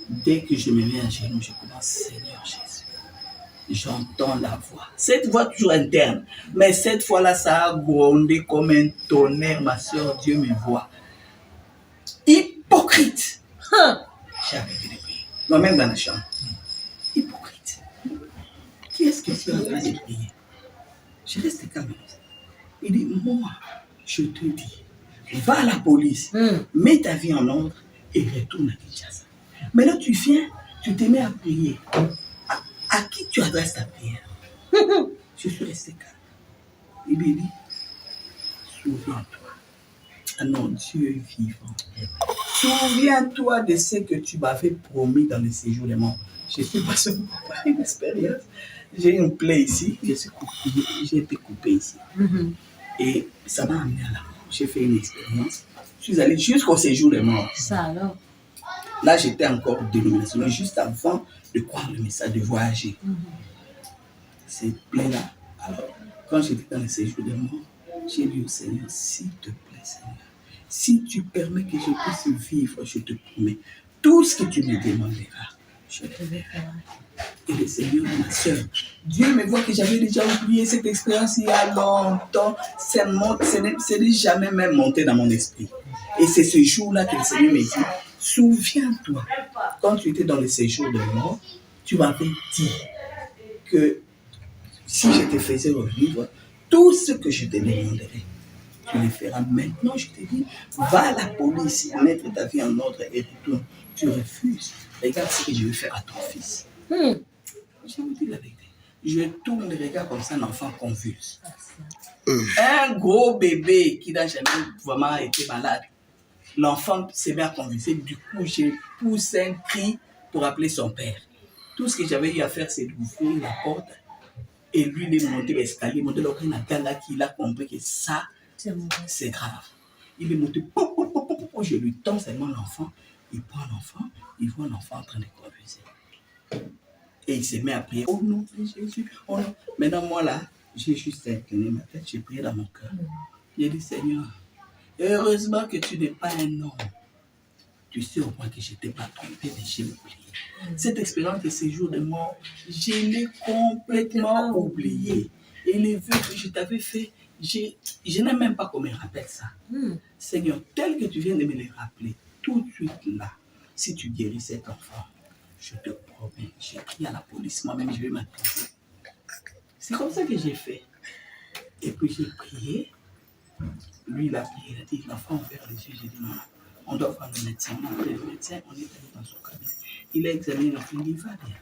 Dès que je me mets à genoux, je commence, Seigneur Jésus. J'entends la voix. Cette voix toujours interne. Mais cette fois-là, ça a grondé comme un tonnerre, ma soeur. Dieu me voit. Hypocrite. J'ai arrêté de prier. Moi-même dans la chambre. Hypocrite. Qui est-ce que tu es en train de prier? Je reste calme. Il dit, moi, je te dis, va à la police, mets ta vie en ordre et retourne à Kinshasa. Maintenant, tu viens, tu te mets à prier. À qui tu adresses ta prière? Je suis resté calme. Il me dit, souviens-toi. Ah non, Dieu est vivant. Souviens-toi de ce que tu m'avais promis dans le séjour des morts. Je suis passé par une expérience. J'ai une plaie ici, j'ai été coupé ici. Et ça m'a amené à la mort. J'ai fait une expérience. Je suis allé jusqu'au séjour des morts. Ça alors? Là, j'étais encore dénominationnaire, juste avant de croire le message, de voyager. Cette plaie-là. Alors, quand j'étais dans le séjour des morts, j'ai dit au Seigneur, s'il te plaît, Seigneur, si tu permets que je puisse vivre, je te promets, tout ce que tu me demanderas, je le ferai. Et le Seigneur, ma soeur, Dieu me voit que j'avais déjà oublié cette expérience il y a longtemps. Ce n'est jamais même monté dans mon esprit. Et c'est ce jour-là que le Seigneur me dit, souviens-toi, quand tu étais dans le séjour de mort, tu m'avais dit que si je te faisais revivre, tout ce que je te demanderais, tu le feras. Maintenant, je te dis, va à la police, mettre ta vie en ordre et retourne. Tu refuses. Regarde ce que je vais faire à ton fils. Je vous dis la vérité. Je tourne le regard comme ça, un enfant convulse. Un gros bébé qui n'a jamais vraiment été malade. L'enfant s'est mis à convulser. Du coup, j'ai poussé un cri pour appeler son père. Tout ce que j'avais eu à faire, c'est d'ouvrir la porte. Et lui, il est monté l'escalier, monté le il a compris que ça, c'est grave. Il est monté, je lui tends seulement l'enfant. Il prend l'enfant, il voit l'enfant en train de convulser. Et il se met à prier. Oh non, Jésus, oh non. Maintenant, moi là, j'ai juste incliné ma tête, j'ai prié dans mon cœur. J'ai dit, Seigneur, heureusement que tu n'es pas un homme. Tu sais au moins que je ne t'ai pas trompé, mais j'ai oublié. Cette expérience de séjour de mort, je l'ai complètement oublié. Et les vœux que je t'avais fait, je n'ai même pas qu'on me rappelle ça. Seigneur, tel que tu viens de me les rappeler, tout de suite là, si tu guéris cet enfant, je te promets, j'ai crié à la police, moi-même je vais m'accuser. C'est comme ça que j'ai fait. Et puis j'ai prié. Lui, il a prié, il a dit, l'enfant a ouvert les yeux. J'ai dit, non, on doit voir le médecin. On a appelé le médecin, on est allé dans son cabinet. Il a examiné l'enfant, il dit, va bien.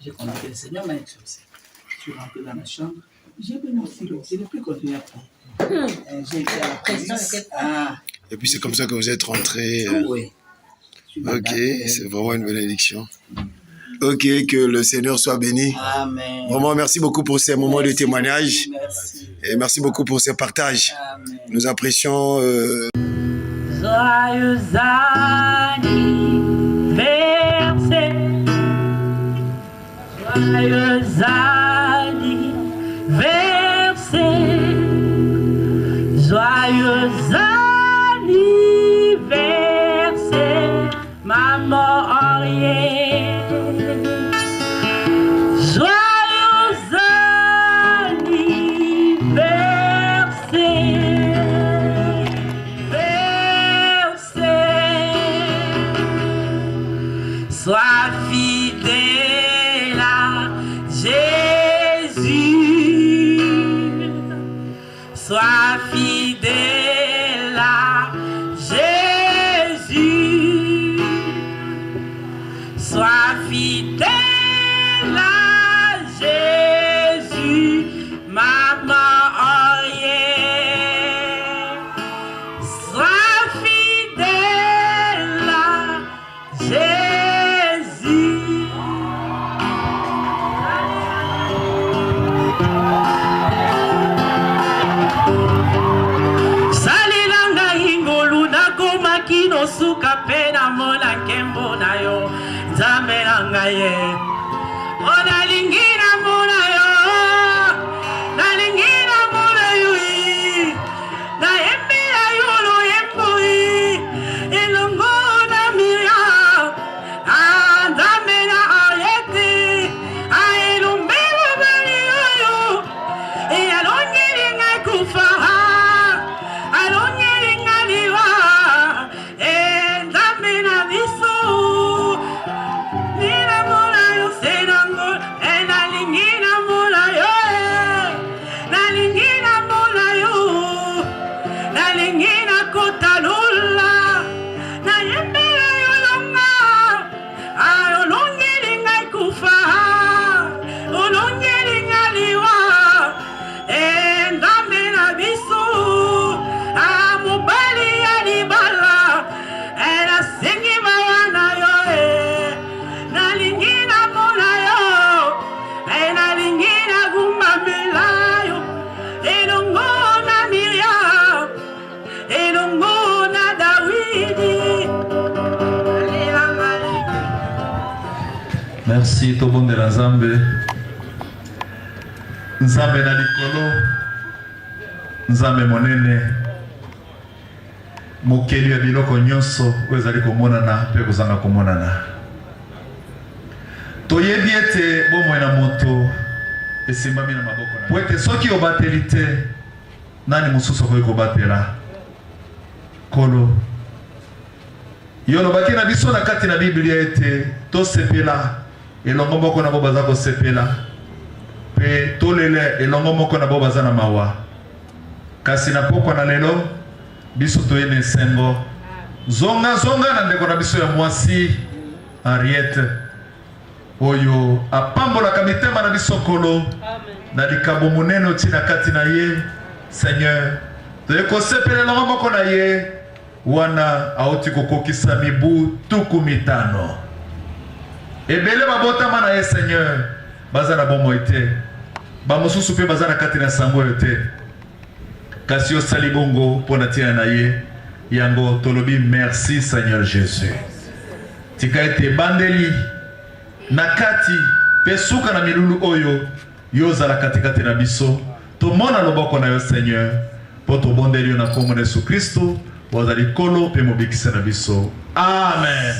J'ai compris que le Seigneur m'a exaucé. Je suis rentré dans la chambre, J'ai pris mon stylo, je n'ai plus continué à prendre. J'ai été à la police. Et puis c'est comme ça que vous êtes rentré. Oui. Ok, c'est vraiment une bénédiction. Ok, que le Seigneur soit béni. Amen. Vraiment, merci beaucoup pour ces moments de témoignage. Merci. Et merci beaucoup pour ces partages. Amen. Nous apprécions. Joyeux anniversaire. Joyeux anniversaire. Joyeux anniversaire, maman Henriette. Joyeux anniversaire. Sois fidèle à Jésus. Sois fidèle à Jésus. Sois fidèle à Jésus, maman Henriette. Sois fidèle à Jésus. Salilanga ingolu nakoma kino suka pena mona kembo na yo nzambe nanga ye ona lingina mona yo na lingina mona yo na embira yolo yemboi elongo na miya nzambe na ayete aelumbelo bali yo alongiringa kufaha alongiringa liwa nzambe na biso nina mona yo senango nalingina mona yo nalingina mona yo nalingina kotalula nayembela yo longa olongiringa kufaha olongiringa liwa nzambe na biso mobali ya libala nasengi mawa na yo nalingi namona yo nalingi nagumamela yo elongo na Miriam elongo na Dawidi. Merci tobondela Nzambe. Nzambe na likolo, Nzambe monene, mokeli ya biloko nyonso oyo ezali komonana mpe kozanga komonana. Toyebi ete bomoi na moto esimbami na maboko na po ete soki obateli te nani mosusu okoki kobatela. Kolo yo lobaki na biso na kati na Biblia ete tosepela elongo moko na bo baza kosepela pe tolele elongo moko na bo baza na mawa. Kasi na pokwa na lelo biso toyene esengo zonga na ndeko na biso ya mwasi Henriette oyo apambolaka mitema na biso kolo na likabo monene oti na kati na ye. Seigneur toye kosepela elongo moko na ye wana auti kokokisa mibu tuku mitano. Ebele babotama na ye Seigneur baza na bomoi te, bamosusu mpe baza na kati na sango oyo te, kasi osali bongo mpo na tina na ye. Yango tolobi merci Seigneur Jésus. Tika ete bandeli na kati pe suka na milulu oyo yozala katikati na biso tomona loboko na yo Seigneur po tobondeli yo na kombo na Yesu Kristo wazali kolo pe mobikisa na biso. Amen.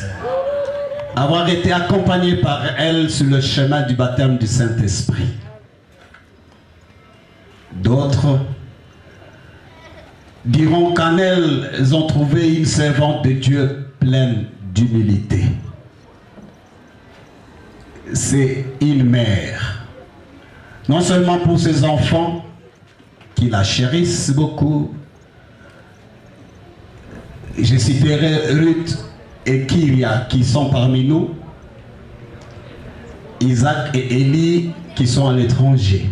Avoir été accompagné par elle sur le chemin du baptême du Saint-Esprit. D'autres diront qu'en elle, elles ont trouvé une servante de Dieu pleine d'humilité. C'est une mère, non seulement pour ses enfants qui la chérissent beaucoup. Je citerai Ruth et Kyria qui sont parmi nous, Isaac et Élie qui sont à l'étranger.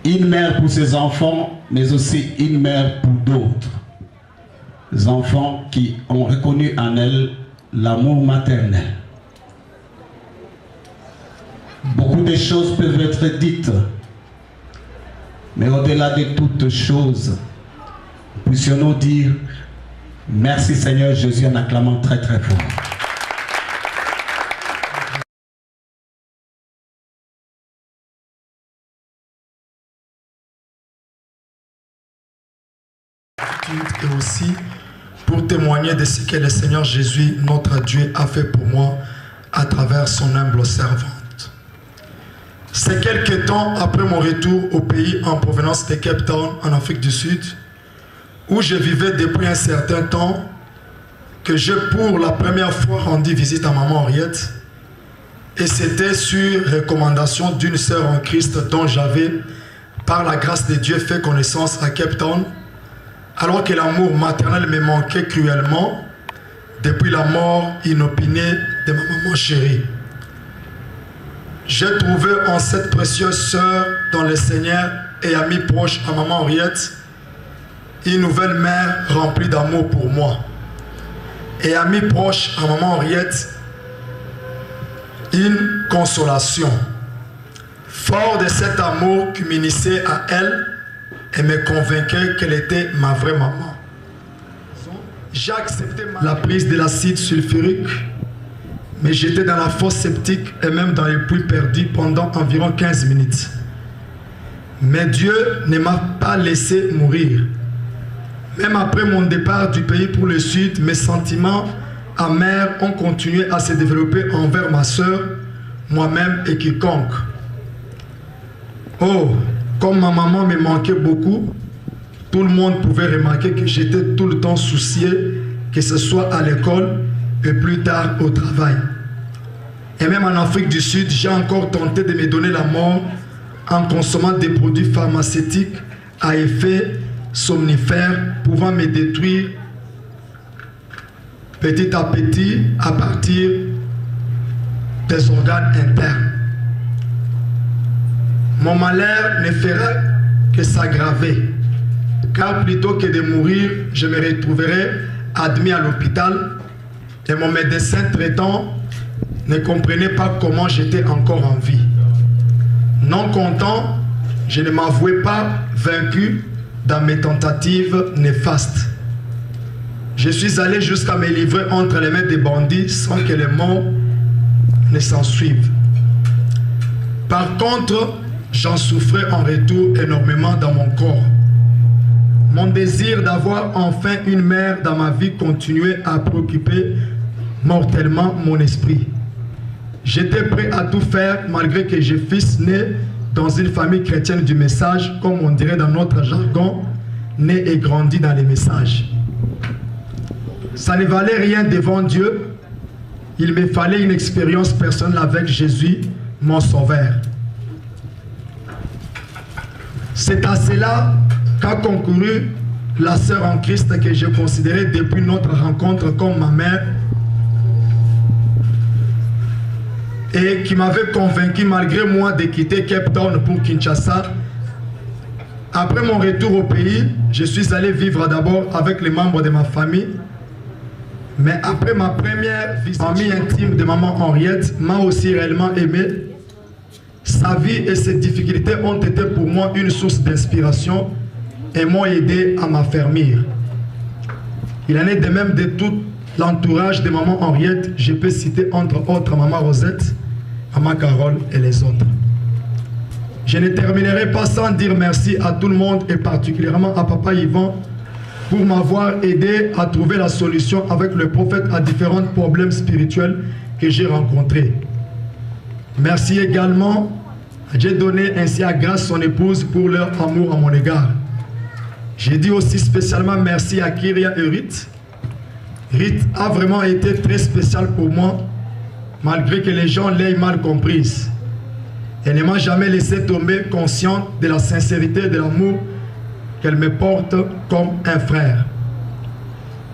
une mère pour ses enfants, mais aussi une mère pour d'autres. Les enfants qui ont reconnu en elle l'amour maternel. Beaucoup de choses peuvent être dites, mais au-delà de toutes choses, puissions-nous dire merci Seigneur Jésus en acclamant très très fort. Et aussi pour témoigner de ce que le Seigneur Jésus, notre Dieu, a fait pour moi à travers son humble servante. C'est quelques temps après mon retour au pays en provenance de Cape Town, en Afrique du Sud, où je vivais depuis un certain temps, que j'ai pour la première fois rendu visite à maman Henriette. Et c'était sur recommandation d'une sœur en Christ dont j'avais, par la grâce de Dieu, fait connaissance à Cape Town, alors que l'amour maternel me manquait cruellement depuis la mort inopinée de ma maman chérie. J'ai trouvé en cette précieuse sœur dans le Seigneur et amie proche à maman Henriette une nouvelle mère remplie d'amour pour moi. Et amie proche à maman Henriette, une consolation. Fort de cet amour qui m'initiait à elle et me convainquait qu'elle était ma vraie maman. J'ai accepté la prise de l'acide sulfurique, mais j'étais dans la fosse septique et même dans les puits perdus pendant environ 15 minutes. Mais Dieu ne m'a pas laissé mourir. Même après mon départ du pays pour le sud, mes sentiments amers ont continué à se développer envers ma soeur, moi-même et quiconque. Oh, comme ma maman me manquait beaucoup, tout le monde pouvait remarquer que j'étais tout le temps soucié, que ce soit à l'école et plus tard au travail. Et même en Afrique du Sud, j'ai encore tenté de me donner la mort en consommant des produits pharmaceutiques à effet somnifère pouvant me détruire petit à petit à partir des organes internes. Mon malheur ne fera que s'aggraver, car plutôt que de mourir, je me retrouverai admis à l'hôpital et mon médecin traitant ne comprenait pas comment j'étais encore en vie. Non content, je ne m'avouais pas vaincu dans mes tentatives néfastes. Je suis allé jusqu'à me livrer entre les mains des bandits sans que les morts ne s'en suivent. Par contre, j'en souffrais en retour énormément dans mon corps. Mon désir d'avoir enfin une mère dans ma vie continuait à préoccuper mortellement mon esprit. J'étais prêt à tout faire malgré que je fils né dans une famille chrétienne du message, comme on dirait dans notre jargon, né et grandi dans les messages. Ça ne valait rien devant Dieu. Il me fallait une expérience personnelle avec Jésus, mon sauveur. C'est à cela qu'a concouru la sœur en Christ que je considérais depuis notre rencontre comme ma mère et qui m'avait convaincu malgré moi de quitter Cape Town pour Kinshasa. Après mon retour au pays, je suis allé vivre d'abord avec les membres de ma famille. Mais après ma première visite, amie intime de maman Henriette m'a aussi réellement aimé. Sa vie et ses difficultés ont été pour moi une source d'inspiration et m'ont aidé à m'affermir. Il en est de même de tout l'entourage de maman Henriette. Je peux citer entre autres maman Rosette, maman Carole et les autres. Je ne terminerai pas sans dire merci à tout le monde et particulièrement à papa Yvan pour m'avoir aidé à trouver la solution avec le prophète à différents problèmes spirituels que j'ai rencontrés. Merci également à Dieu donné ainsi à Grâce son épouse pour leur amour à mon égard. J'ai dit aussi spécialement merci à Kyria et Rith. Rith a vraiment été très spécial pour moi, malgré que les gens l'aient mal comprise. Elle ne m'a jamais laissé tomber, consciente de la sincérité et de l'amour qu'elle me porte comme un frère.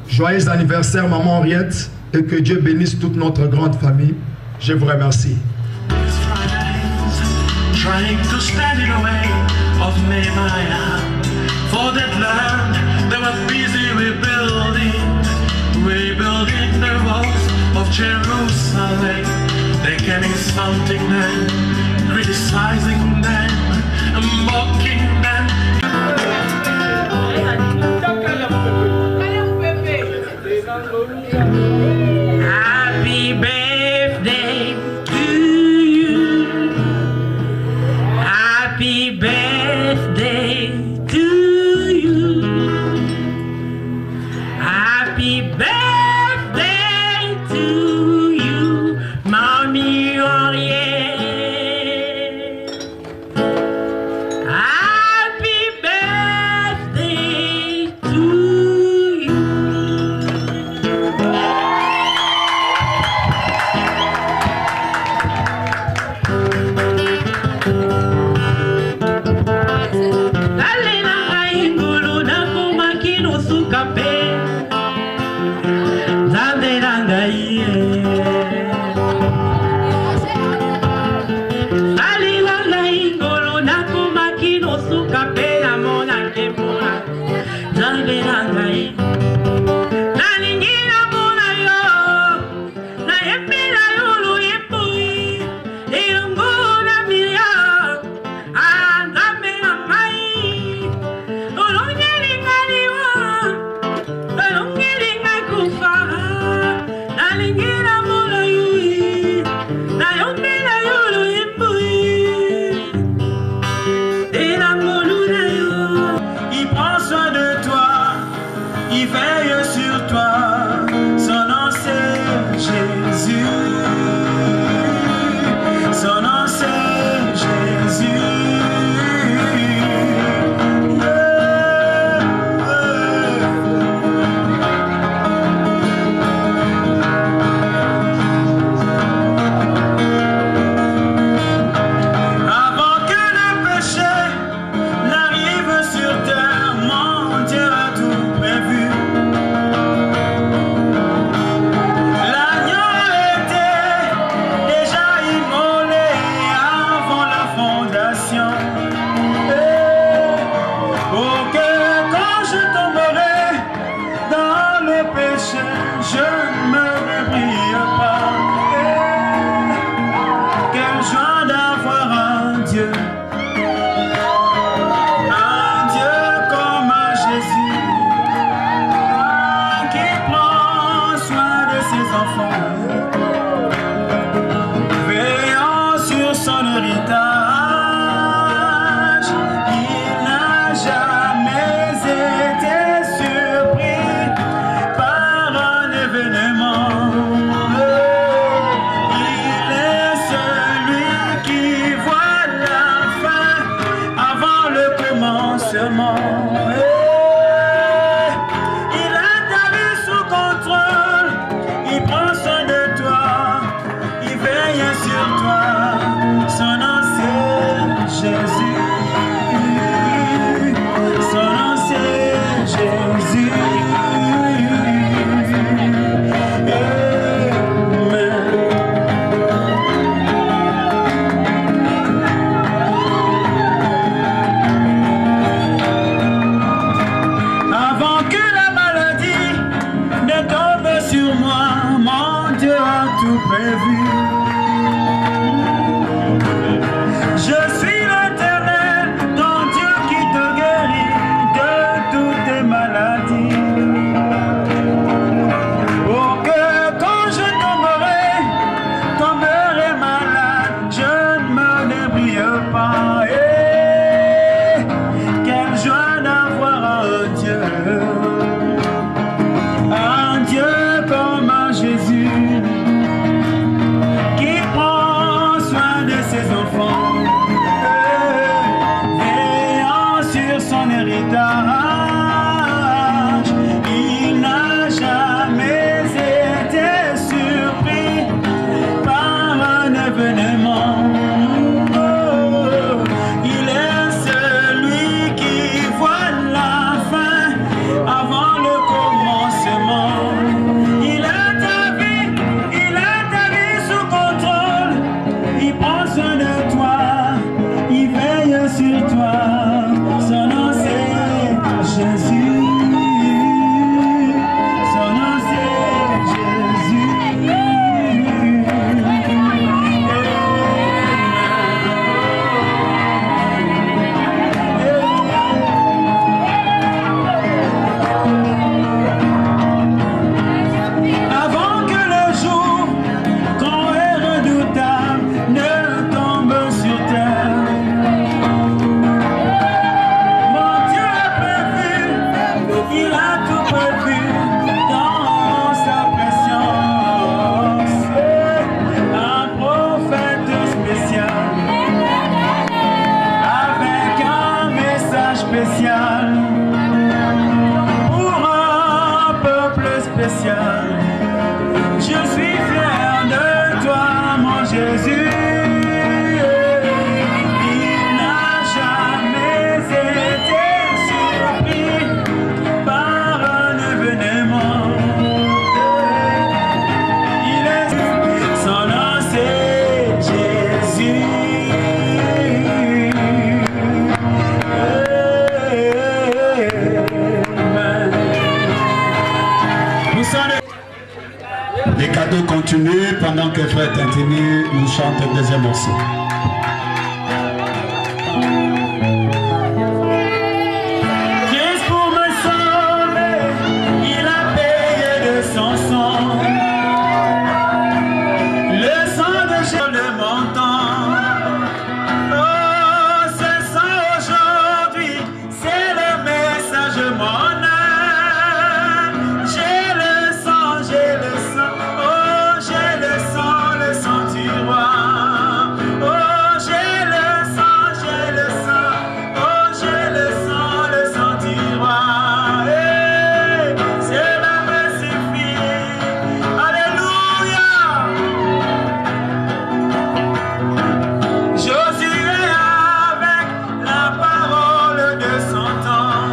Joyeux anniversaire maman Henriette et que Dieu bénisse toute notre grande famille. Je vous remercie. Trying to stand it away, of Nehemiah. For that land, they were busy rebuilding the walls of Jerusalem. They came insulting them, criticizing them, and mocking them. Happy birthday to you. Happy birthday to you. Happy birthday to you, Mommy Henriette. Happy birthday to you. Dalena ingulu na kumakino sukape. Zanderanga iye. Dalena ingulu na kumakino sukape na mona kemona. Zanderanga iye. Nalingina mona yo. Na yepela yulu yepui. Ilungu na miya. Andame na mai. Ulungelinga liwa. Ulungelinga kufa. Nalingina mona yui. Na yepela yulu yepui. Ilangulu na yo. Il prend soin de toi. Il veille sur toi. Son nom c'est Jésus. Son nom c'est Jésus. Avant que le péché n'arrive sur terre, mon Dieu a tout prévu. L'agneau était déjà immolé avant la fondation. Pour que quand je tomberai dans le péché, je ne me débrouille pas. Quelle joie d'avoir un Dieu comme Jésus, qui prend soin de ses enfants, veillant sur son héritage. Il n'a jamais été surpris par un événement. Il est celui qui voit la fin avant le commencement. Il a ta vie sous contrôle, il prend soin de toi, il veille sur toi. Son nom c'est Jésus. Son nom c'est Jésus. Avant que la maladie ne tombe sur moi, mon Dieu a tout prévu. Je suis l'Éternel, ton Dieu qui te guérit de toutes tes maladies. Pour que quand je tomberai malade, je ne me débrouille pas. Quelle joie d'avoir un Dieu comme Jésus, qui prend soin de ses enfants, veillant sur son héritage. Il n'a jamais été surpris par un événement. Il est celui qui voit la fin avant le commencement. Il a ta vie sous contrôle. Il prend soin de toi, il veille sur toi. spécial, pour un peuple spécial. Je suis fier de toi, mon Jésus. Il n'a jamais été surpris par un événement. Il est son nom, c'est Jésus. Les cadeaux continuent pendant que Frère Tintini nous chante le deuxième morceau. Christ pour me sauver, il a payé de son sang. Le sang de Jésus le montant. Oh, ce sang aujourd'hui, c'est le message mon âme. J'ai le sang, j'ai le sang. Oh, j'ai le sang, le sang du roi. Oh, j'ai le sang, j'ai le sang. Oh, j'ai le sang du roi. Hey, cela me suffit. Alléluia. Josué avec la parole de son temps.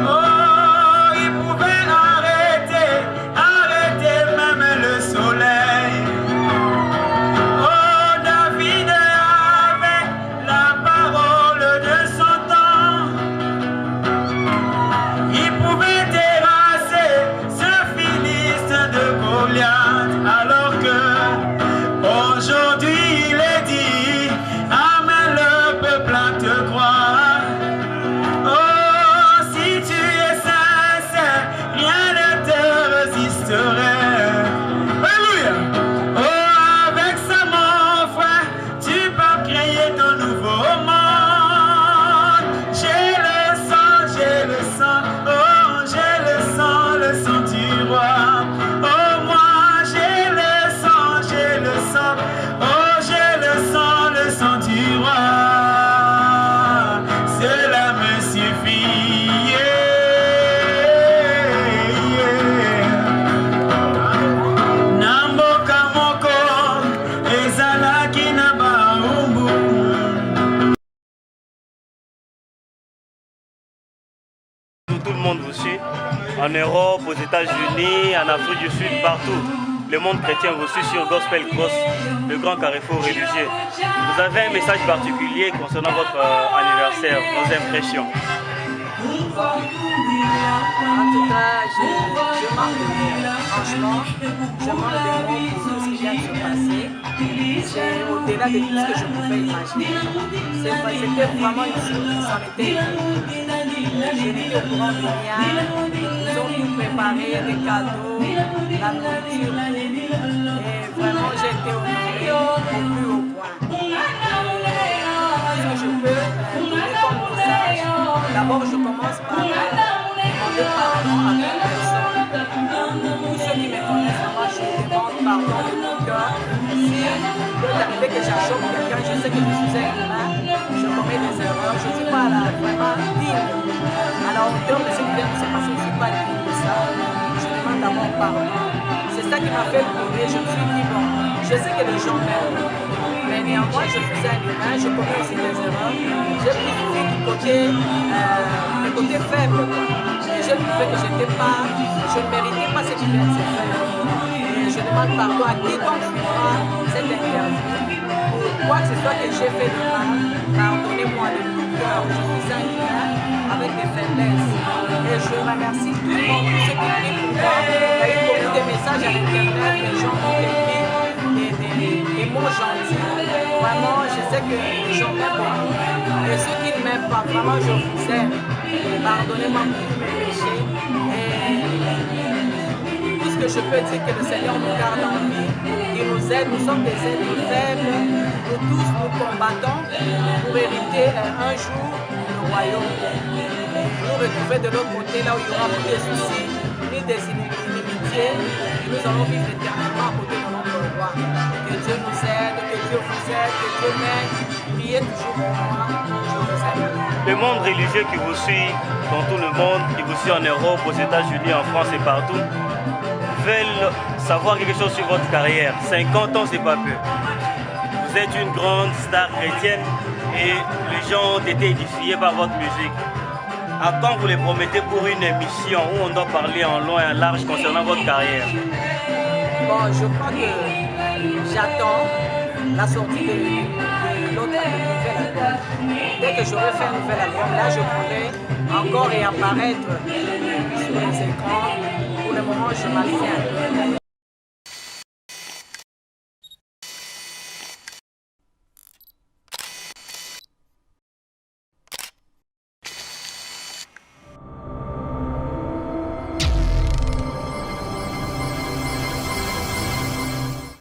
Oh, il pouvait arrêter même le soleil. Oh, David avec la parole de son temps. Il pouvait terrasser ce Philiste de Goliath, alors que aujourd'hui il est dit, amène le peuple à te croire. Oh, si tu es sincère, rien ne te résisterait. Alléluia. Oh, avec ça, mon frère, tu peux créer ton nouveau monde. J'ai le sang, j'ai le sang. Oh, j'ai le sang du roi. Oh, moi, j'ai le sang. Oh, j'ai le sang du roi. Cela me suffit. Namboka moko ezalaki na baumbu. Tout le monde vous suit, en Europe, aux États-Unis, en Afrique du Sud, partout. Le monde chrétien vous suit sur Gospel Cross, le grand carrefour religieux. Vous avez un message particulier concernant votre anniversaire, vos impressions. En tout cas, je manque de mots. Franchement, je manque de mots pour tout ce qui vient de se passer. C'est au-delà de tout ce que je pouvais imaginer. C'était vraiment une surprise, ça m'était je n'étais au courant de rien. Ils ont tout préparé, des cadeaux, la nourriture. Et vraiment, j'ai été honorée au plus haut point. Ce que je peux donner comme message, d'abord je commence par demander pardon à toute personne. Tous ceux qui me connaissent, moi je demande pardon de mon cœur. Si il est arrivé que j'achoppe quelqu'un, je sais que je suis un humain, je commets des erreurs, je ne suis pas là vraiment digne. À la hauteur de ce qui vient de se passer, je ne suis pas digne de ça. Je demande d'abord pardon. C'est ça qui m'a fait pleurer, je me suis dit bon, je sais que les gens m'aiment. Mais néanmoins, je suis un humain, je commets aussi des erreurs. J'ai pris du côté faible. Et j'ai trouvé que je ne méritais pas ce qui vient de se faire. Et je demande pardon à quiconque fera cette interview. Pour quoi que ce soit que j'ai fait de mal, pardonnez-moi de tout cœur. Je suis un humain avec des faiblesses. Et je remercie tout le monde, tous ceux qui prient pour moi. Il y a eu beaucoup de messages à l'internet, les gens m'ont écrit des mots gentils. Vraiment, je sais que les gens m'aiment beaucoup. Et ceux qui ne m'aiment pas, vraiment, je vous aime. Pardonnez-moi pour tous mes péchés. Et tout ce que je peux dire, que le Seigneur nous garde en vie, qu'il nous aide. Nous sommes des êtres faibles. Nous tous nous combattons pour hériter un jour le royaume. Nous retrouver de l'autre côté, là où il y aura plus de soucis, ni des inimitiés. Et nous allons vivre éternellement à côté de notre roi. Que Dieu nous aide, que Dieu vous aide, que Dieu m'aide. Priez toujours pour moi. Je vous aime. Le monde religieux qui vous suit dans tout le monde, qui vous suit en Europe, aux États-Unis, en France et partout, veulent savoir quelque chose sur votre carrière. 50 ans, c'est pas peu. Vous êtes une grande star chrétienne et les gens ont été édifiés par votre musique. À quand vous les promettez pour une émission où on doit parler en long et en large concernant votre carrière? Bon, je crois que j'attends la sortie de l'autre nouvel album. Dès que j'aurai fait un nouvel album, là je pourrai encore réapparaître sur les écrans. Pour le moment, je m'en fais un peu.